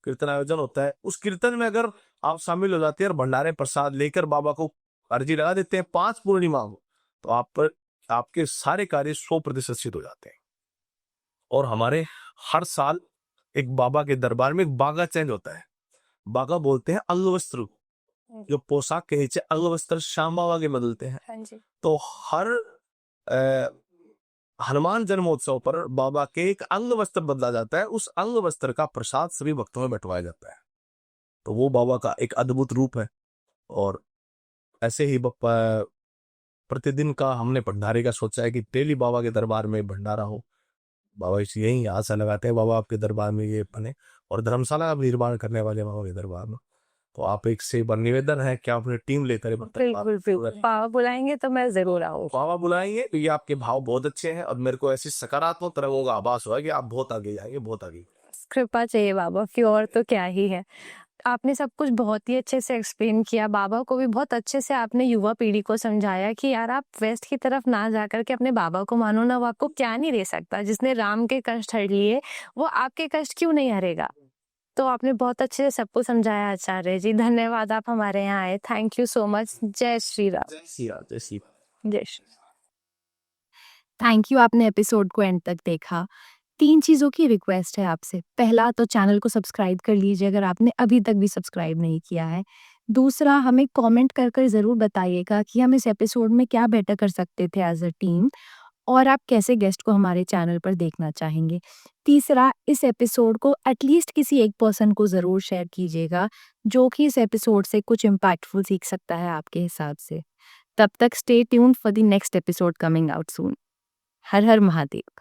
कीर्तन आयोजन होता है, उस कीर्तन में अगर आप शामिल हो जाते हैं और भंडारे प्रसाद लेकर बाबा को अर्जी लगा देते हैं 5 पूर्णिमा को, तो आप पर आपके सारे कार्य 100% सिद्ध हो जाते हैं। और हमारे हर साल एक बाबा के दरबार में एक बागा चेंज होता है। बागा बोलते हैं अंग वस्त्र, जो पोशाक के नीचे अंग वस्त्र श्याम बाबा के बदलते हैं। हाँ जी। तो हर हनुमान जन्मोत्सव पर बाबा के एक अंग वस्त्र बदला जाता है, उस अंग वस्त्र का प्रसाद सभी भक्तों में बंटवाया जाता है। तो वो बाबा का एक अद्भुत रूप है। और ऐसे ही प्रतिदिन का हमने भंडारे का सोचा है कि डेली बाबा के दरबार में भंडारा हो। बाबा इस यही आशा लगाते हैं बाबा आपके दरबार में ये बने, और धर्मशाला का भी निर्माण करने वाले बाबा के दरबार में। तो आप एक से बार निवेदन है कि आप अपनी टीम लेकर बिल्कुल बिल्कुल, बाबा बुलाएंगे तो मैं जरूर आऊँ। बाबा बुलाएंगे तो ये आपके भाव बहुत अच्छे हैं, और मेरे को ऐसी सकारात्मक तरंगों का आभास हुआ कि आप बहुत आगे जाएंगे, बहुत आगे। कृपा चाहिए बाबा की, और तो क्या ही है। आपने सब कुछ बहुत ही अच्छे से एक्सप्लेन किया, बाबा को भी बहुत अच्छे से आपने युवा पीढ़ी को समझाया कि यार आप वेस्ट की तरफ ना जाकर के अपने बाबा को मानो ना, वो आपको क्या नहीं दे सकता। जिसने राम के कष्ट हर लिए वो आपके कष्ट क्यों नहीं हरेगा। तो आपने बहुत अच्छे से सबको समझाया आचार्य जी, धन्यवाद आप हमारे यहाँ आए। Thank you so much. जय श्री राम। जय श्री राम, जय श्री जय श्री। थैंक यू, आपने एपिसोड को एंड तक देखा। 3 चीज़ों की रिक्वेस्ट है आपसे। पहला तो चैनल को सब्सक्राइब कर लीजिए अगर आपने अभी तक भी सब्सक्राइब नहीं किया है। दूसरा, हमें कमेंट कर ज़रूर बताइएगा कि हम इस एपिसोड में क्या बेटर कर सकते थे एज़ अ टीम, और आप कैसे गेस्ट को हमारे चैनल पर देखना चाहेंगे। तीसरा, इस एपिसोड को एटलीस्ट किसी एक पर्सन को ज़रूर शेयर कीजिएगा जो कि इस एपिसोड से कुछ इम्पैक्टफुल सीख सकता है आपके हिसाब से। तब तक stay tuned for the next episode coming out soon. Her her Mahadev.